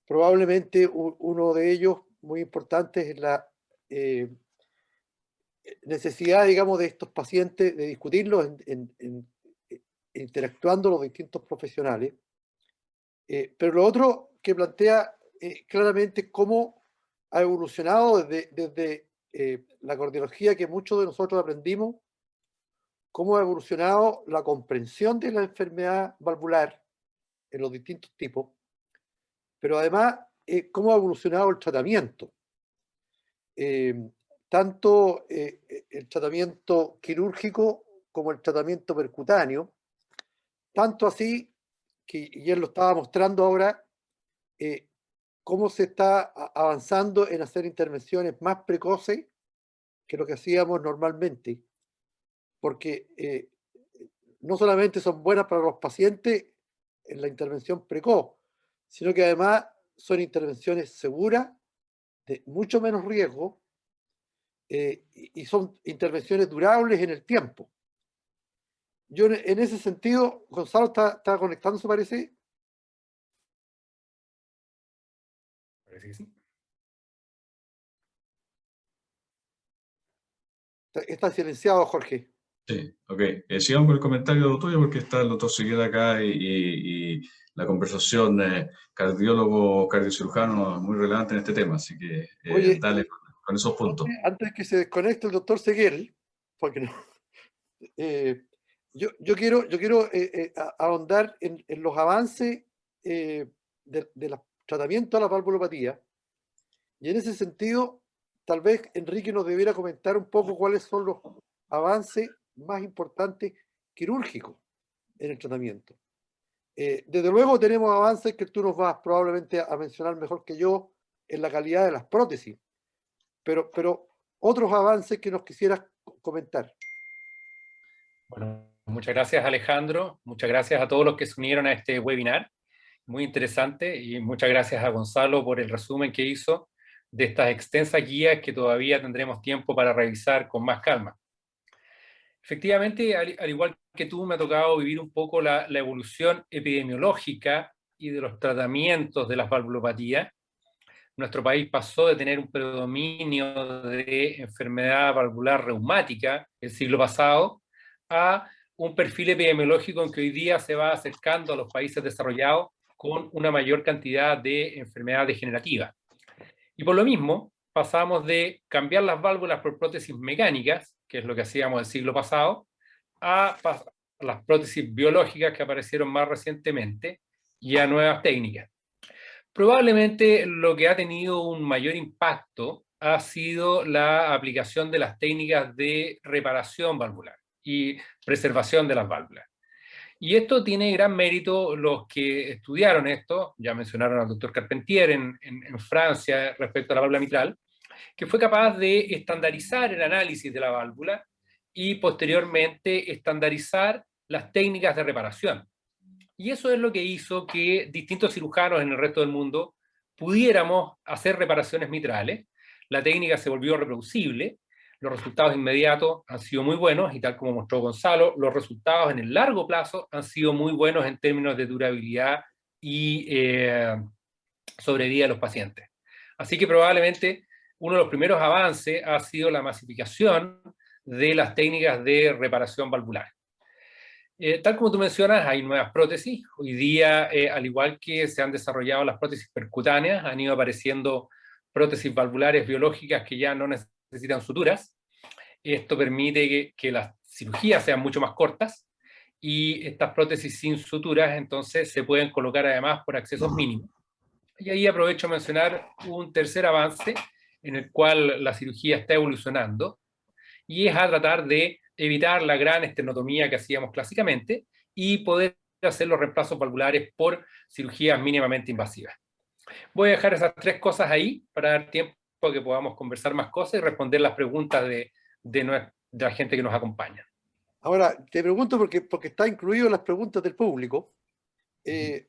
Probablemente uno de ellos muy importante es la necesidad, digamos, de estos pacientes de discutirlos interactuando los distintos profesionales. Pero lo otro que plantea claramente cómo ha evolucionado desde la cardiología que muchos de nosotros aprendimos, cómo ha evolucionado la comprensión de la enfermedad valvular en los distintos tipos, pero además cómo ha evolucionado el tratamiento. Tanto el tratamiento quirúrgico como el tratamiento percutáneo, tanto así que, y él lo estaba mostrando ahora, cómo se está avanzando en hacer intervenciones más precoces que lo que hacíamos normalmente, porque no solamente son buenas para los pacientes en la intervención precoz, sino que además son intervenciones seguras, de mucho menos riesgo, y son intervenciones durables en el tiempo. Yo en ese sentido, Gonzalo está conectándose, parece. Parece que sí. Está silenciado, Jorge. Sí, ok. Sigamos con el comentario tuyo porque está el doctor Seguiel acá y la conversación cardiólogo, cardiocirujano es muy relevante en este tema, así que Oye, dale con esos puntos. antes que se desconecte el doctor Seguel, porque no, yo quiero ahondar en los avances de los tratamientos a la valvulopatía, y en ese sentido, tal vez Enrique nos debiera comentar un poco cuáles son los avances más importantes quirúrgicos en el tratamiento. Desde luego tenemos avances que tú nos vas probablemente a mencionar mejor que yo en la calidad de las prótesis, pero otros avances que nos quisieras comentar. Bueno, muchas gracias, Alejandro. Muchas gracias a todos los que se unieron a este webinar. Muy interesante, y muchas gracias a Gonzalo por el resumen que hizo de estas extensas guías que todavía tendremos tiempo para revisar con más calma. Efectivamente, al igual que tú, me ha tocado vivir un poco la evolución epidemiológica y de los tratamientos de las valvulopatías. Nuestro país pasó de tener un predominio de enfermedad valvular reumática el siglo pasado a un perfil epidemiológico en que hoy día se va acercando a los países desarrollados con una mayor cantidad de enfermedad degenerativa. Y por lo mismo, pasamos de cambiar las válvulas por prótesis mecánicas, que es lo que hacíamos el siglo pasado, a las prótesis biológicas que aparecieron más recientemente y a nuevas técnicas. Probablemente lo que ha tenido un mayor impacto ha sido la aplicación de las técnicas de reparación valvular y preservación de las válvulas. Y esto tiene gran mérito los que estudiaron esto, ya mencionaron al doctor Carpentier en Francia respecto a la válvula mitral, que fue capaz de estandarizar el análisis de la válvula y posteriormente estandarizar las técnicas de reparación. Y eso es lo que hizo que distintos cirujanos en el resto del mundo pudiéramos hacer reparaciones mitrales. La técnica se volvió reproducible, los resultados inmediatos han sido muy buenos y tal como mostró Gonzalo, los resultados en el largo plazo han sido muy buenos en términos de durabilidad y sobrevida de los pacientes. Así que probablemente uno de los primeros avances ha sido la masificación de las técnicas de reparación valvular. Tal como tú mencionas, hay nuevas prótesis. Hoy día, al igual que se han desarrollado las prótesis percutáneas, han ido apareciendo prótesis valvulares biológicas que ya no necesitan suturas. Esto permite que las cirugías sean mucho más cortas y estas prótesis sin suturas entonces se pueden colocar además por accesos mínimos. Y ahí aprovecho a mencionar un tercer avance en el cual la cirugía está evolucionando y es a tratar de evitar la gran estenotomía que hacíamos clásicamente y poder hacer los reemplazos valvulares por cirugías mínimamente invasivas. Voy a dejar esas tres cosas ahí para dar tiempo a que podamos conversar más cosas y responder las preguntas de la gente que nos acompaña. Ahora, te pregunto porque está incluido en las preguntas del público,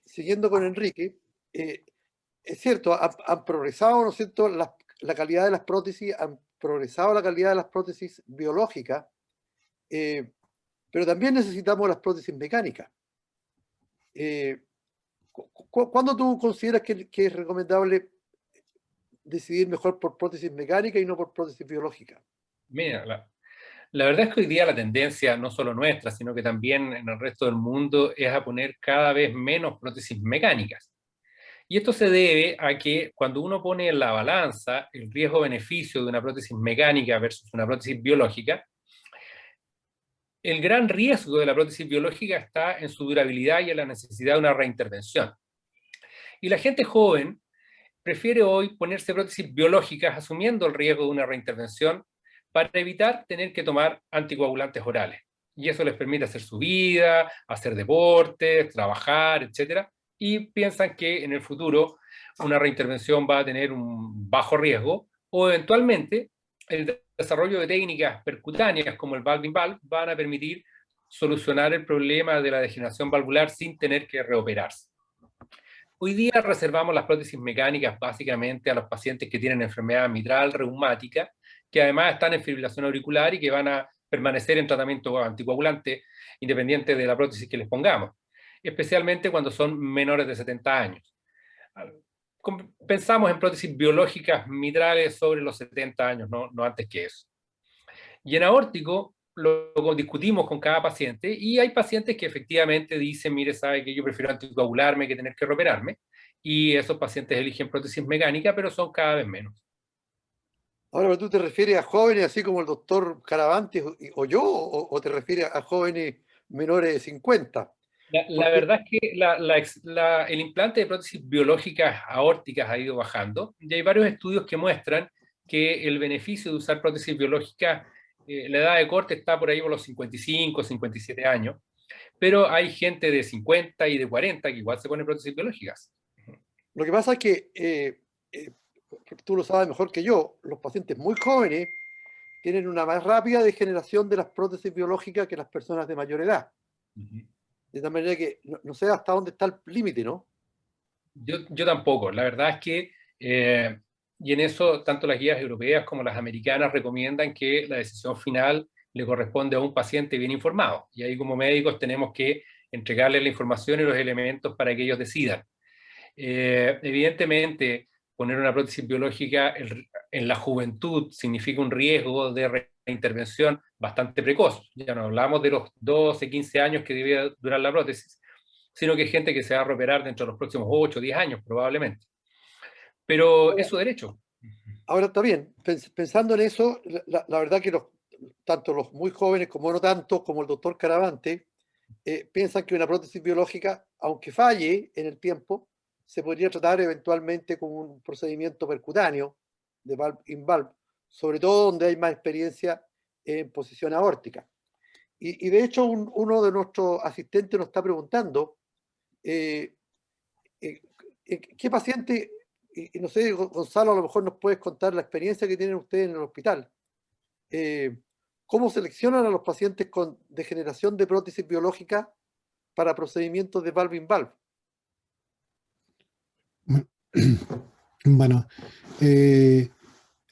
siguiendo con Enrique, es cierto, han progresado, ¿no es cierto?, la calidad de las prótesis, han progresado la calidad de las prótesis biológicas, pero también necesitamos las prótesis mecánicas. ¿Cuándo tú consideras que es recomendable decidir mejor por prótesis mecánicas y no por prótesis biológicas? Mira, la verdad es que hoy día la tendencia, no solo nuestra, sino que también en el resto del mundo, es a poner cada vez menos prótesis mecánicas. Y esto se debe a que cuando uno pone en la balanza el riesgo-beneficio de una prótesis mecánica versus una prótesis biológica, el gran riesgo de la prótesis biológica está en su durabilidad y en la necesidad de una reintervención. Y la gente joven prefiere hoy ponerse prótesis biológicas asumiendo el riesgo de una reintervención para evitar tener que tomar anticoagulantes orales. Y eso les permite hacer su vida, hacer deportes, trabajar, etc. Y piensan que en el futuro una reintervención va a tener un bajo riesgo o eventualmente el desarrollo de técnicas percutáneas como el valve-in-valve van a permitir solucionar el problema de la degeneración valvular sin tener que reoperarse. Hoy día reservamos las prótesis mecánicas básicamente a los pacientes que tienen enfermedad mitral reumática, que además están en fibrilación auricular y que van a permanecer en tratamiento anticoagulante independiente de la prótesis que les pongamos, especialmente cuando son menores de 70 años. Pensamos en prótesis biológicas mitrales sobre los 70 años, no antes que eso. Y en aórtico lo discutimos con cada paciente y hay pacientes que efectivamente dicen, mire, sabe que yo prefiero anticoagularme que tener que reoperarme, y esos pacientes eligen prótesis mecánica, pero son cada vez menos. Ahora, ¿tú te refieres a jóvenes así como el doctor Caravantes o yo, o te refieres a jóvenes menores de 50? La verdad es que el implante de prótesis biológicas aórticas ha ido bajando y hay varios estudios que muestran que el beneficio de usar prótesis biológicas, la edad de corte está por ahí por los 55, 57 años, pero hay gente de 50 y de 40 que igual se pone prótesis biológicas. Lo que pasa es que, tú lo sabes mejor que yo, los pacientes muy jóvenes tienen una más rápida degeneración de las prótesis biológicas que las personas de mayor edad. De tal manera que no sé hasta dónde está el límite, ¿no? Yo tampoco. La verdad es que, y en eso tanto las guías europeas como las americanas recomiendan que la decisión final le corresponde a un paciente bien informado. Y ahí como médicos tenemos que entregarles la información y los elementos para que ellos decidan. Evidentemente, poner una prótesis biológica en la juventud significa un riesgo de reintervención bastante precoz. Ya no hablamos de los 12, 15 años que debe durar la prótesis, sino que hay gente que se va a reoperar dentro de los próximos 8 o 10 años probablemente. Pero es su derecho. Ahora está bien, pensando en eso, la verdad que tanto los muy jóvenes como no tanto, como el doctor Caravante, piensan que una prótesis biológica, aunque falle en el tiempo, se podría tratar eventualmente con un procedimiento percutáneo de valve-in-valve, sobre todo donde hay más experiencia en posición aórtica. Y de hecho, uno de nuestros asistentes nos está preguntando ¿qué paciente, y no sé, Gonzalo, a lo mejor nos puedes contar la experiencia que tienen ustedes en el hospital? ¿Cómo seleccionan a los pacientes con degeneración de prótesis biológica para procedimientos de valve-in-valve? Bueno,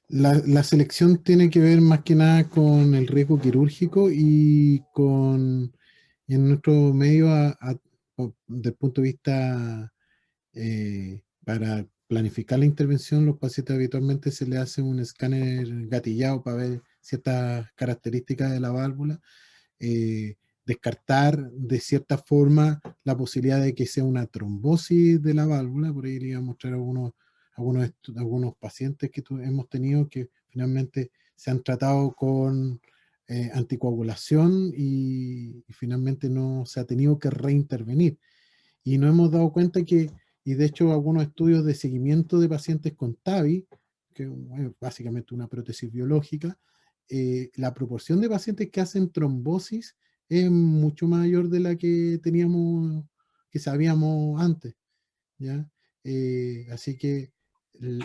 la selección tiene que ver más que nada con el riesgo quirúrgico y con, en nuestro medio, desde el punto de vista para planificar la intervención, los pacientes habitualmente se le hace un escáner gatillado para ver ciertas características de la válvula, descartar de cierta forma la posibilidad de que sea una trombosis de la válvula. Por ahí le iba a mostrar algunos pacientes que hemos tenido que finalmente se han tratado con anticoagulación y finalmente no se ha tenido que reintervenir. Y nos hemos dado cuenta que, y de hecho algunos estudios de seguimiento de pacientes con TAVI, que es básicamente una prótesis biológica, la proporción de pacientes que hacen trombosis es mucho mayor de la que teníamos, que sabíamos antes, ¿ya? Así que el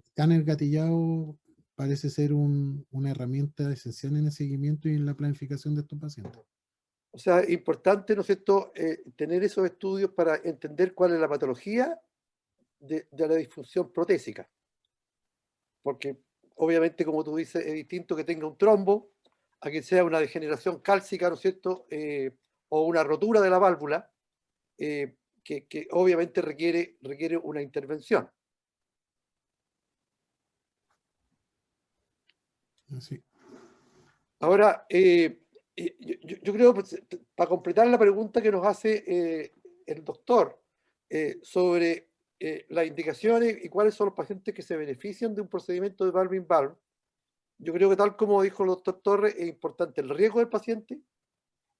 escáner gatillado parece ser una herramienta esencial en el seguimiento y en la planificación de estos pacientes. O sea, importante, ¿no es cierto?, tener esos estudios para entender cuál es la patología de la disfunción protésica. Porque obviamente, como tú dices, es distinto que tenga un trombo a que sea una degeneración cálcica, ¿no es cierto?, o una rotura de la válvula, que obviamente requiere una intervención. Así. Ahora, yo creo, pues, para completar la pregunta que nos hace el doctor sobre las indicaciones y cuáles son los pacientes que se benefician de un procedimiento de valve-in-valve, yo creo que tal como dijo el doctor Torres, es importante el riesgo del paciente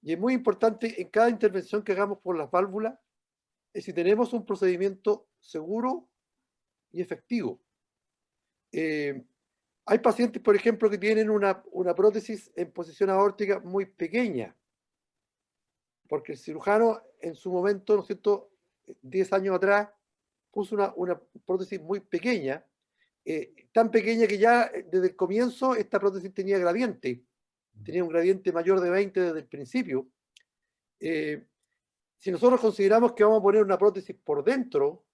y es muy importante en cada intervención que hagamos por las válvulas, es si tenemos un procedimiento seguro y efectivo. Hay pacientes, por ejemplo, que tienen una prótesis en posición aórtica muy pequeña, porque el cirujano en su momento, ¿no es cierto?, 10 años atrás, puso una prótesis muy pequeña, tan pequeña que ya desde el comienzo esta prótesis tenía gradiente, tenía un gradiente mayor de 20 desde el principio. Si nosotros consideramos que vamos a poner una prótesis por dentro,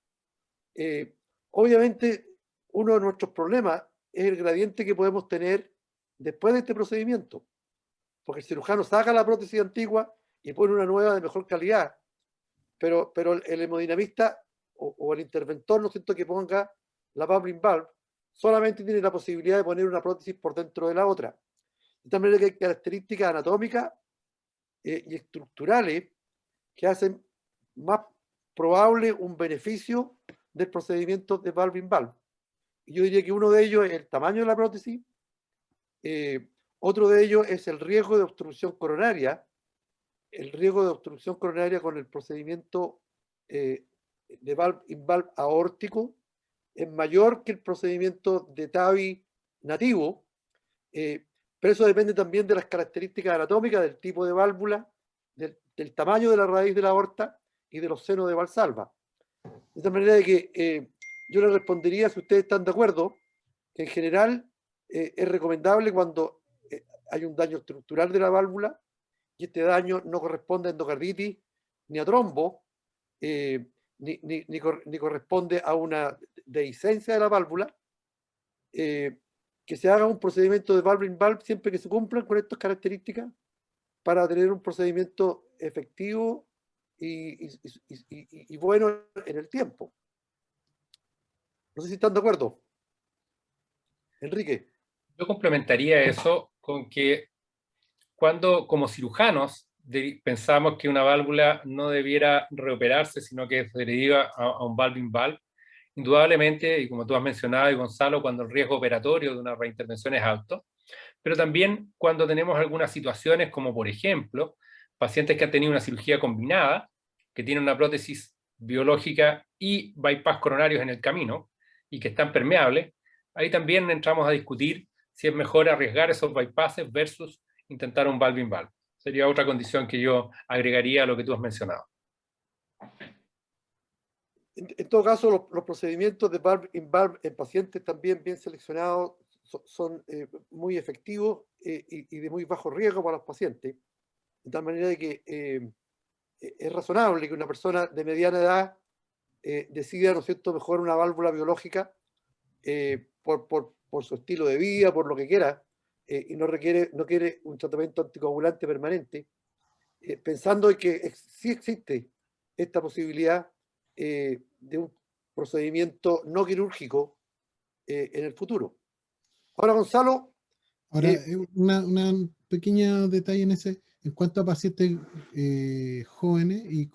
obviamente uno de nuestros problemas es el gradiente que podemos tener después de este procedimiento, porque el cirujano saca la prótesis antigua y pone una nueva de mejor calidad, pero el hemodinamista o el interventor, ¿no es cierto?, que ponga la valve-in-valve, solamente tiene la posibilidad de poner una prótesis por dentro de la otra. De tal manera que hay características anatómicas y estructurales que hacen más probable un beneficio del procedimiento de valve-in-valve. Yo diría que uno de ellos es el tamaño de la prótesis, otro de ellos es el riesgo de obstrucción coronaria. El riesgo de obstrucción coronaria con el procedimiento de valve-in-valve aórtico es mayor que el procedimiento de TAVI nativo, pero eso depende también de las características anatómicas, del tipo de válvula, del tamaño de la raíz de la aorta y de los senos de Valsalva. De tal manera de que yo le respondería, si ustedes están de acuerdo, que en general es recomendable cuando hay un daño estructural de la válvula y este daño no corresponde a endocarditis ni a trombo, ni corresponde a una dehiscencia de la válvula, que se haga un procedimiento de valve-in-valve siempre que se cumplan con estas características para tener un procedimiento efectivo y bueno en el tiempo. No sé si están de acuerdo. Enrique. Yo complementaría eso con que cuando como cirujanos pensamos que una válvula no debiera reoperarse, sino que se deriva a un valve-in-valve, indudablemente, y como tú has mencionado, y Gonzalo, cuando el riesgo operatorio de una reintervención es alto, pero también cuando tenemos algunas situaciones como, por ejemplo, pacientes que han tenido una cirugía combinada, que tienen una prótesis biológica y bypass coronarios en el camino, y que están permeables, ahí también entramos a discutir si es mejor arriesgar esos bypasses versus intentar un valve-in-valve. Sería otra condición que yo agregaría a lo que tú has mencionado. En todo caso, los procedimientos de valve-in-valve en pacientes también bien seleccionados son muy efectivos y de muy bajo riesgo para los pacientes, de tal manera de que es razonable que una persona de mediana edad decida, ¿no es cierto?, mejor una válvula biológica por su estilo de vida, por lo que quiera, y no quiere un tratamiento anticoagulante permanente, pensando en que sí existe esta posibilidad de un procedimiento no quirúrgico en el futuro. Ahora, Gonzalo. Ahora, una pequeña detalle en cuanto a pacientes jóvenes y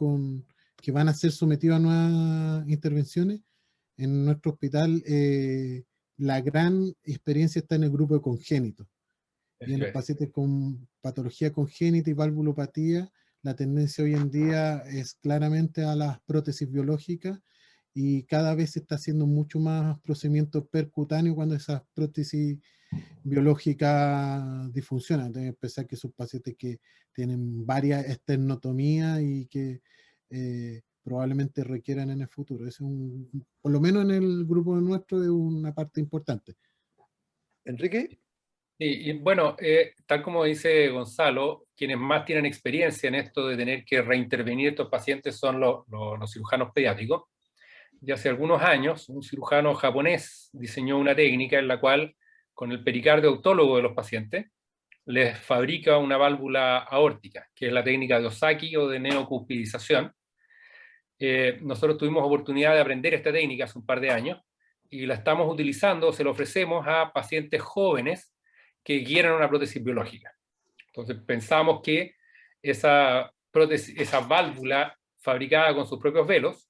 que van a ser sometidos a nuevas intervenciones, en nuestro hospital la gran experiencia está en el grupo de congénitos. Y en los pacientes con patología congénita y valvulopatía, la tendencia hoy en día es claramente a las prótesis biológicas y cada vez se está haciendo mucho más procedimientos percutáneos cuando esas prótesis biológicas disfuncionan. Deben pensar que son pacientes que tienen varias esternotomías y que probablemente requieran en el futuro. Es por lo menos en el grupo nuestro es una parte importante. Enrique. Y bueno, tal como dice Gonzalo, quienes más tienen experiencia en esto de tener que reintervenir estos pacientes son los cirujanos pediátricos. Y hace algunos años, un cirujano japonés diseñó una técnica en la cual, con el pericardio autólogo de los pacientes, les fabrica una válvula aórtica, que es la técnica de Ozaki o de neocuspidización. Nosotros tuvimos oportunidad de aprender esta técnica hace un par de años y la estamos utilizando, se la ofrecemos a pacientes jóvenes que quieren una prótesis biológica. Entonces pensamos que esa válvula fabricada con sus propios velos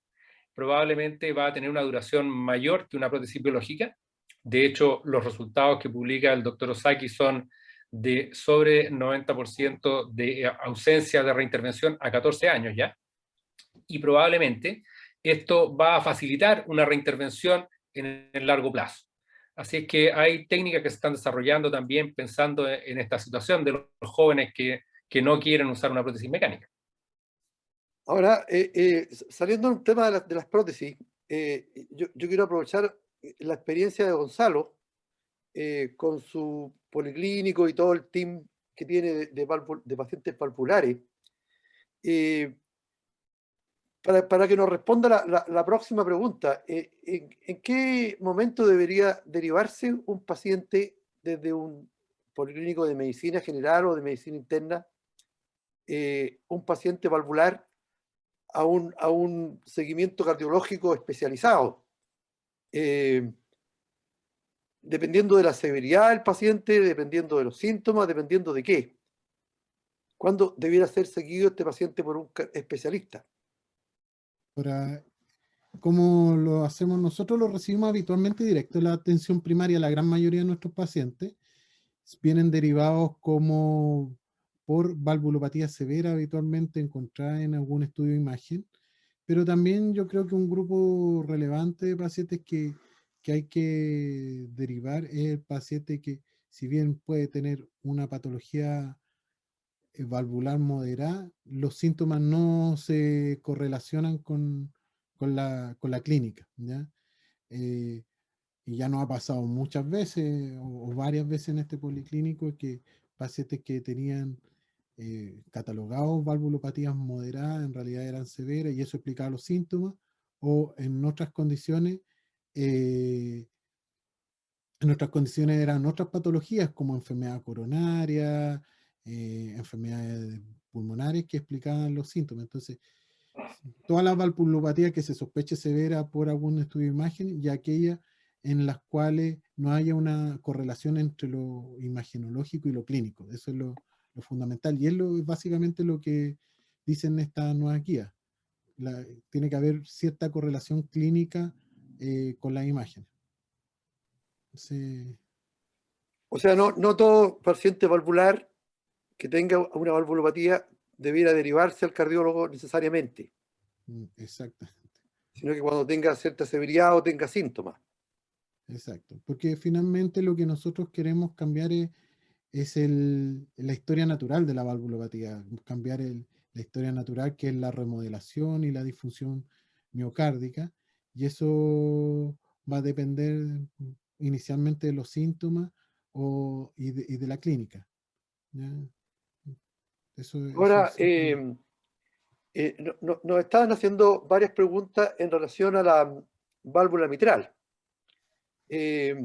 probablemente va a tener una duración mayor que una prótesis biológica. De hecho, los resultados que publica el doctor Ozaki son de sobre 90% de ausencia de reintervención a 14 años ya. Y probablemente esto va a facilitar una reintervención en el largo plazo. Así es que hay técnicas que se están desarrollando también pensando en esta situación de los jóvenes que no quieren usar una prótesis mecánica. Ahora, saliendo de un tema de las prótesis, yo quiero aprovechar la experiencia de Gonzalo con su policlínico y todo el team que tiene de pacientes valvulares, para que nos responda la próxima pregunta. ¿En qué momento debería derivarse un paciente desde un policlínico de medicina general o de medicina interna, un paciente valvular, a un seguimiento cardiológico especializado? Dependiendo de la severidad del paciente, dependiendo de los síntomas, dependiendo de qué. ¿Cuándo debiera ser seguido este paciente por un especialista? Ahora, como lo hacemos nosotros, lo recibimos habitualmente directo en la atención primaria. La gran mayoría de nuestros pacientes vienen derivados como por valvulopatía severa, habitualmente encontrada en algún estudio de imagen, pero también yo creo que un grupo relevante de pacientes que hay que derivar es el paciente que, si bien puede tener una patología valvular moderada, los síntomas no se correlacionan con la clínica, ¿ya? Y ya nos ha pasado muchas veces o varias veces en este policlínico que pacientes que tenían catalogados valvulopatías moderadas en realidad eran severas y eso explicaba los síntomas, o en otras condiciones nuestras condiciones eran otras patologías como enfermedad coronaria, enfermedades pulmonares que explicaban los síntomas. Entonces, todas las valvulopatías que se sospeche severa por algún estudio de imagen y aquellas en las cuales no haya una correlación entre lo imagenológico y lo clínico. Eso es lo fundamental. Y es básicamente lo que dicen estas nuevas guías. Tiene que haber cierta correlación clínica con las imágenes. Sí. O sea, no todo paciente valvular que tenga una valvulopatía debiera derivarse al cardiólogo necesariamente, Exactamente. sino que cuando tenga cierta severidad o tenga síntomas. Exacto. Porque finalmente lo que nosotros queremos cambiar es la historia natural de la valvulopatía, cambiar la historia natural, que es la remodelación y la disfunción miocárdica, y eso va a depender inicialmente de los síntomas y de la clínica. ¿Ya? Ahora, Eso nos estaban haciendo varias preguntas en relación a la válvula mitral. Y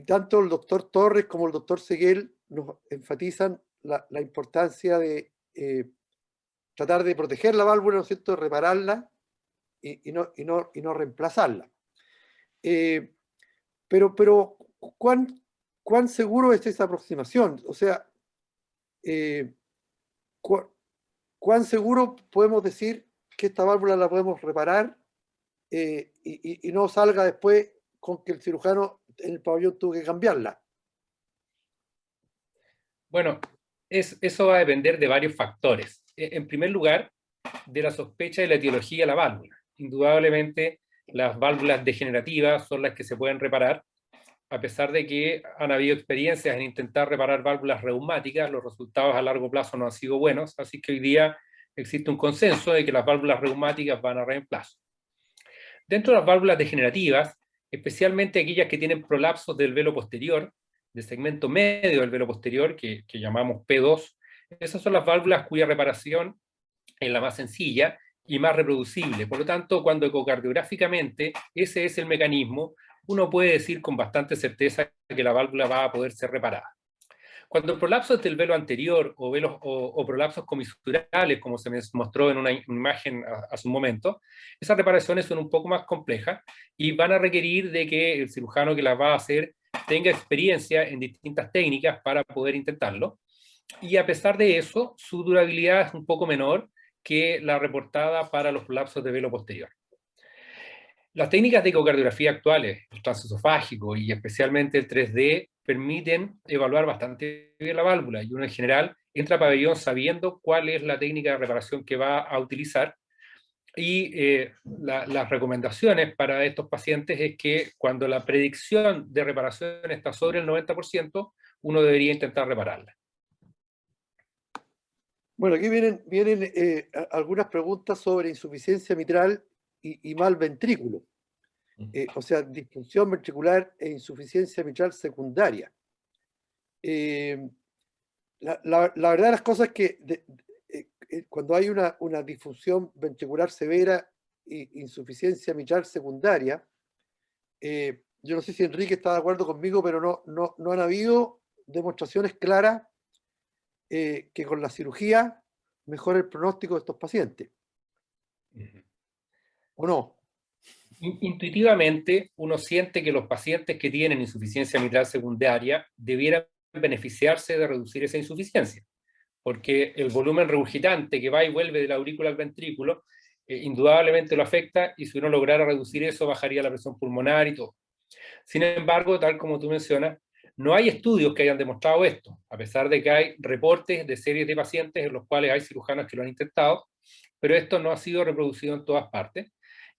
tanto el doctor Torres como el doctor Seguel nos enfatizan la importancia de tratar de proteger la válvula, ¿no es cierto?, repararla y no reemplazarla. Pero ¿cuán seguro es esa aproximación? O sea, ¿cuán seguro podemos decir que esta válvula la podemos reparar y no salga después con que el cirujano en el pabellón tuvo que cambiarla? Bueno, eso va a depender de varios factores. En primer lugar, de la sospecha de la etiología de la válvula. Indudablemente, las válvulas degenerativas son las que se pueden reparar, a pesar de que han habido experiencias en intentar reparar válvulas reumáticas, los resultados a largo plazo no han sido buenos, así que hoy día existe un consenso de que las válvulas reumáticas van a reemplazo. Dentro de las válvulas degenerativas, especialmente aquellas que tienen prolapsos del velo posterior, del segmento medio del velo posterior, que llamamos P2, esas son las válvulas cuya reparación es la más sencilla y más reproducible. Por lo tanto, cuando ecocardiográficamente ese es el mecanismo, uno puede decir con bastante certeza que la válvula va a poder ser reparada. Cuando prolapsos del velo anterior o prolapsos comisurales, como se me mostró en una imagen hace un momento, esas reparaciones son un poco más complejas y van a requerir de que el cirujano que las va a hacer tenga experiencia en distintas técnicas para poder intentarlo. Y a pesar de eso, su durabilidad es un poco menor que la reportada para los prolapsos de velo posterior. Las técnicas de ecocardiografía actuales, el transesofágico y especialmente el 3D, permiten evaluar bastante bien la válvula y uno en general entra a pabellón sabiendo cuál es la técnica de reparación que va a utilizar. Y las recomendaciones para estos pacientes es que cuando la predicción de reparación está sobre el 90%, uno debería intentar repararla. Bueno, aquí vienen algunas preguntas sobre insuficiencia mitral y mal ventrículo. O sea, disfunción ventricular e insuficiencia mitral secundaria. La verdad de las cosas es que cuando hay una disfunción ventricular severa e insuficiencia mitral secundaria, yo no sé si Enrique está de acuerdo conmigo, pero no han habido demostraciones claras que con la cirugía mejore el pronóstico de estos pacientes. ¿O no? Intuitivamente, uno siente que los pacientes que tienen insuficiencia mitral secundaria debieran beneficiarse de reducir esa insuficiencia, porque el volumen regurgitante que va y vuelve de la aurícula al ventrículo indudablemente lo afecta, y si uno lograra reducir eso, bajaría la presión pulmonar y todo. Sin embargo, tal como tú mencionas, no hay estudios que hayan demostrado esto, a pesar de que hay reportes de series de pacientes en los cuales hay cirujanos que lo han intentado, pero esto no ha sido reproducido en todas partes.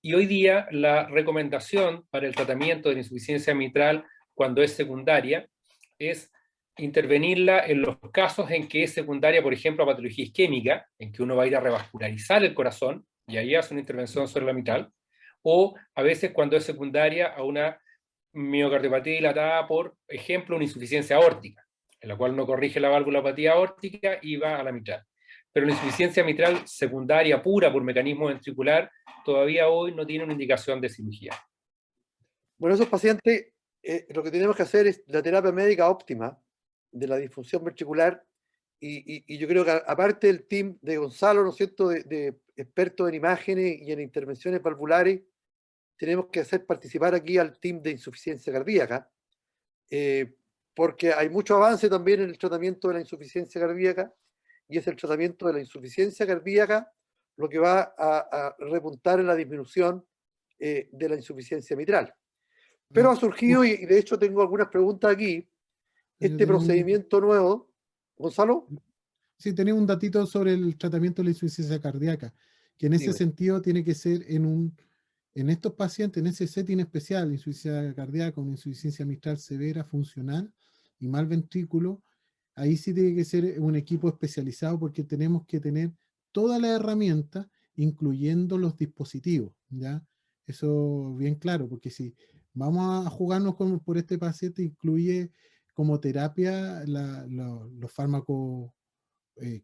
Y hoy día la recomendación para el tratamiento de la insuficiencia mitral cuando es secundaria es intervenirla en los casos en que es secundaria, por ejemplo, a patología isquémica, en que uno va a ir a revascularizar el corazón y ahí hace una intervención sobre la mitral, o a veces cuando es secundaria a una miocardiopatía dilatada, por ejemplo, una insuficiencia aórtica, en la cual no corrige la valvulopatía aórtica y va a la mitral. Pero la insuficiencia mitral secundaria pura por mecanismo ventricular todavía hoy no tiene una indicación de cirugía. Bueno, esos pacientes lo que tenemos que hacer es la terapia médica óptima de la disfunción ventricular, y yo creo que aparte del team de Gonzalo, ¿no es cierto?, de expertos en imágenes y en intervenciones valvulares, tenemos que hacer participar aquí al team de insuficiencia cardíaca, porque hay mucho avance también en el tratamiento de la insuficiencia cardíaca, y es el tratamiento de la insuficiencia cardíaca lo que va a repuntar en la disminución de la insuficiencia mitral. Pero ha surgido, y de hecho tengo algunas preguntas aquí, este procedimiento nuevo. Gonzalo. Sí, tenemos un datito sobre el tratamiento de la insuficiencia cardíaca, que en ese Dime. sentido tiene que ser en estos pacientes, en ese setting especial, insuficiencia cardíaca, con insuficiencia mitral severa, funcional y mal ventrículo, ahí sí tiene que ser un equipo especializado, porque tenemos que tener toda la herramienta, incluyendo los dispositivos, ¿ya? Eso bien claro, porque si vamos a jugarnos por este paciente, incluye como terapia los fármacos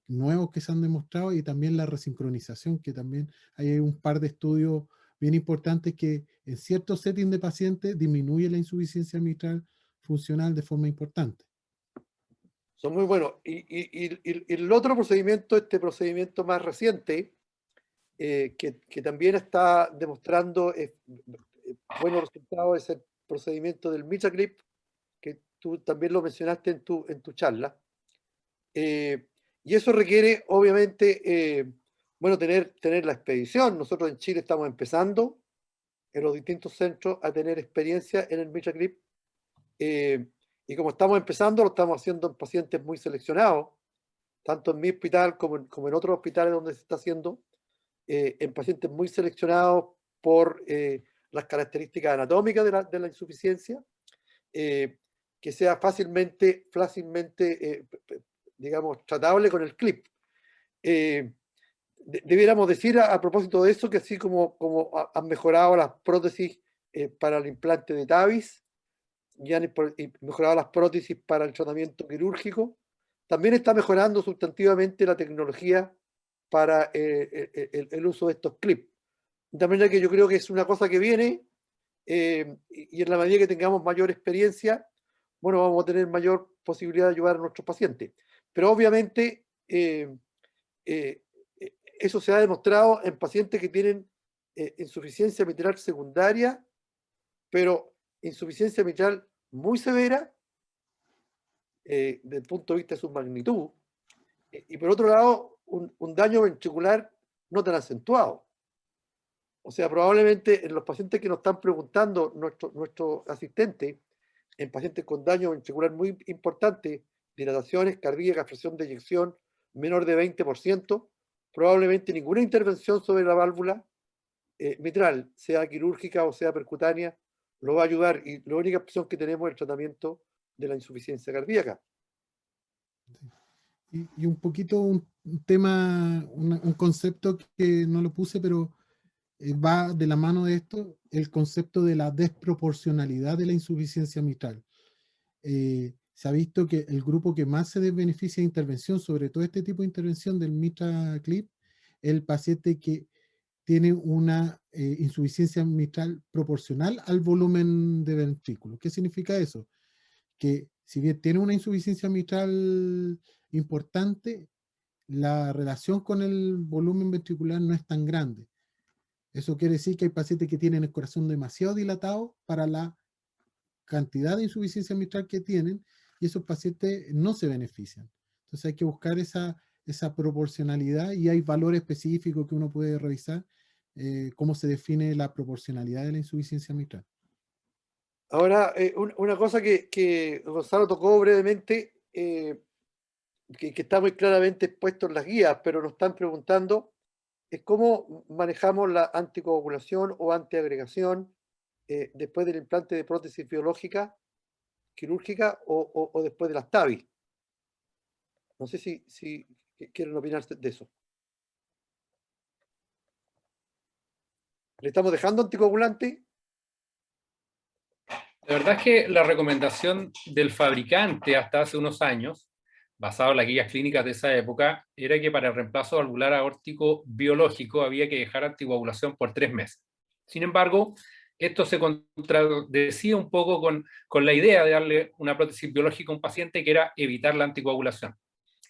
nuevos que se han demostrado, y también la resincronización, que también hay un par de estudios bien importantes que en ciertos settings de pacientes disminuye la insuficiencia mitral funcional de forma importante. Son muy buenos. Y el otro procedimiento, este procedimiento más reciente, que también está demostrando buenos resultados, es el procedimiento del MitraClip, que tú también lo mencionaste en tu charla. Y eso requiere, obviamente, bueno, tener la expedición. Nosotros en Chile estamos empezando en los distintos centros a tener experiencia en el MitraClip. Y como estamos empezando, lo estamos haciendo en pacientes muy seleccionados, tanto en mi hospital como en otros hospitales donde se está haciendo, en pacientes muy seleccionados por las características anatómicas de la insuficiencia, que sea fácilmente digamos, tratable con el clip. Debiéramos decir a propósito de eso que así como han mejorado las prótesis para el implante de TAVIs, y han mejorado las prótesis para el tratamiento quirúrgico, también está mejorando sustantivamente la tecnología para el uso de estos clips. De manera que yo creo que es una cosa que viene, y en la medida que tengamos mayor experiencia, bueno, vamos a tener mayor posibilidad de ayudar a nuestros pacientes. Pero obviamente eso se ha demostrado en pacientes que tienen insuficiencia mitral secundaria, pero insuficiencia mitral muy severa desde el punto de vista de su magnitud, y por otro lado un daño ventricular no tan acentuado. O sea, probablemente en los pacientes que nos están preguntando nuestro asistente, en pacientes con daño ventricular muy importante, dilataciones cardíacas, fracción de eyección menor de 20%, probablemente ninguna intervención sobre la válvula mitral, sea quirúrgica o sea percutánea, lo va a ayudar, y la única opción que tenemos es el tratamiento de la insuficiencia cardíaca. Y un poquito un tema, un concepto que no lo puse, pero va de la mano de esto, el concepto de la desproporcionalidad de la insuficiencia mitral. Se ha visto que el grupo que más se beneficia de intervención, sobre todo este tipo de intervención del MitraClip, es el paciente que tiene una insuficiencia mitral proporcional al volumen de ventrículo. ¿Qué significa eso? Que si bien tiene una insuficiencia mitral importante, la relación con el volumen ventricular no es tan grande. Eso quiere decir que hay pacientes que tienen el corazón demasiado dilatado para la cantidad de insuficiencia mitral que tienen, y esos pacientes no se benefician. Entonces hay que buscar esa proporcionalidad, y hay valores específicos que uno puede revisar, cómo se define la proporcionalidad de la insuficiencia mitral. Ahora, una cosa que Gonzalo tocó brevemente, que está muy claramente expuesto en las guías, pero nos están preguntando, es cómo manejamos la anticoagulación o antiagregación después del implante de prótesis biológica, quirúrgica o después de las TAVI. No sé si quieren opinar de eso. ¿Le estamos dejando anticoagulante? La verdad es que la recomendación del fabricante hasta hace unos años, basado en las guías clínicas de esa época, era que para el reemplazo valvular aórtico biológico había que dejar anticoagulación por 3 meses. Sin embargo, Esto se contradecía un poco con la idea de darle una prótesis biológica a un paciente, que era evitar la anticoagulación.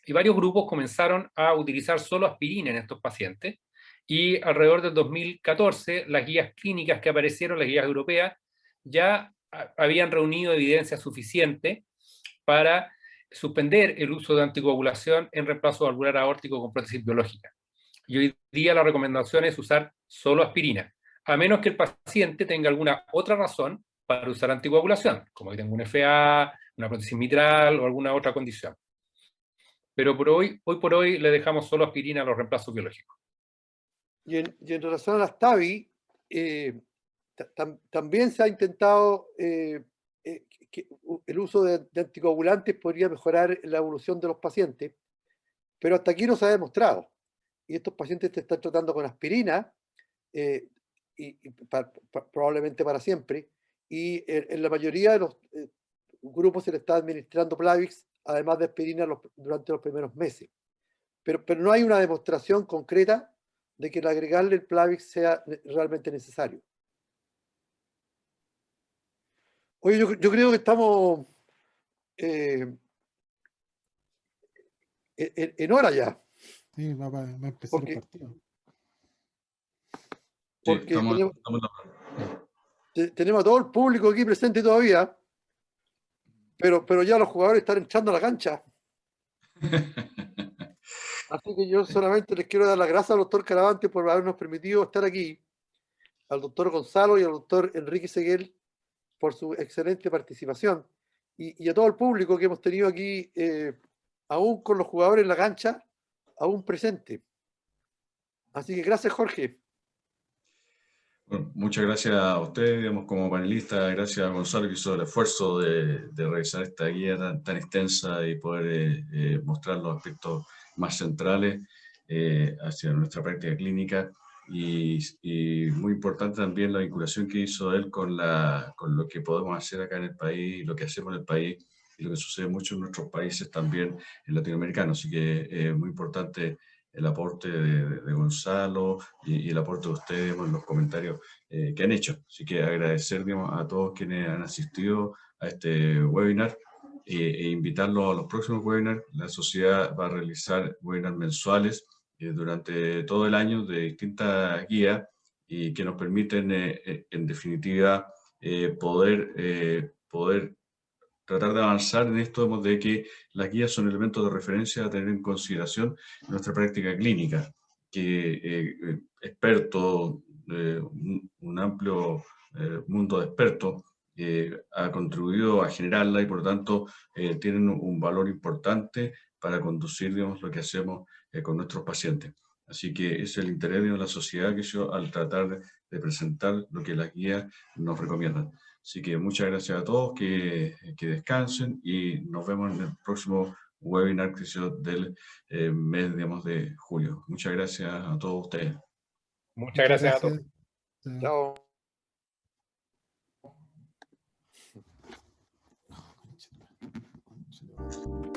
Y varios grupos comenzaron a utilizar solo aspirina en estos pacientes, y alrededor del 2014 las guías clínicas que aparecieron, las guías europeas, ya habían reunido evidencia suficiente para suspender el uso de anticoagulación en reemplazo valvular aórtico con prótesis biológica. Y hoy día la recomendación es usar solo aspirina, a menos que el paciente tenga alguna otra razón para usar anticoagulación, como que tenga un FA, una prótesis mitral o alguna otra condición. Pero hoy por hoy le dejamos solo aspirina a los reemplazos biológicos. Y en relación a las TAVI, también se ha intentado que el uso de anticoagulantes podría mejorar la evolución de los pacientes, pero hasta aquí no se ha demostrado. Y estos pacientes se están tratando con aspirina, probablemente para siempre, y en la mayoría de los grupos se le está administrando Plavix, además de aspirina, durante los primeros meses. Pero no hay una demostración concreta de que el agregarle el Plavix sea realmente necesario. Oye, yo creo que estamos en hora ya. Sí, va a empezar el partido. Porque Sí, tenemos a todo el público aquí presente todavía, pero ya los jugadores están entrando a la cancha. Así que yo solamente les quiero dar las gracias al doctor Caravante por habernos permitido estar aquí, al doctor Gonzalo y al doctor Enrique Seguel por su excelente participación, y a todo el público que hemos tenido aquí, aún con los jugadores en la cancha, aún presente. Así que gracias, Jorge. Bueno, muchas gracias a ustedes, digamos, como panelista, gracias a Gonzalo que hizo el esfuerzo de realizar esta guía tan extensa y poder mostrar los aspectos más centrales hacia nuestra práctica clínica, y muy importante también la vinculación que hizo él con lo que podemos hacer acá en el país, lo que hacemos en el país y lo que sucede mucho en nuestros países también en latinoamericanos. Así que muy importante el aporte de Gonzalo y el aporte de ustedes en los comentarios que han hecho. Así que agradecer, digamos, a todos quienes han asistido a este webinar e invitarlos a los próximos webinars. La sociedad va a realizar webinars mensuales durante todo el año de distintas guías y que nos permiten, en definitiva, poder tratar de avanzar en esto de que las guías son elementos de referencia a tener en consideración en nuestra práctica clínica, que expertos, un amplio mundo de expertos ha contribuido a generarla y por lo tanto tienen un valor importante para conducir, digamos, lo que hacemos con nuestros pacientes. Así que es el interés de la sociedad que yo al tratar de presentar lo que las guías nos recomiendan. Así que muchas gracias a todos, que descansen y nos vemos en el próximo webinar del mes, digamos, de julio. Muchas gracias a todos ustedes. Muchas gracias a todos. Chao. Chao.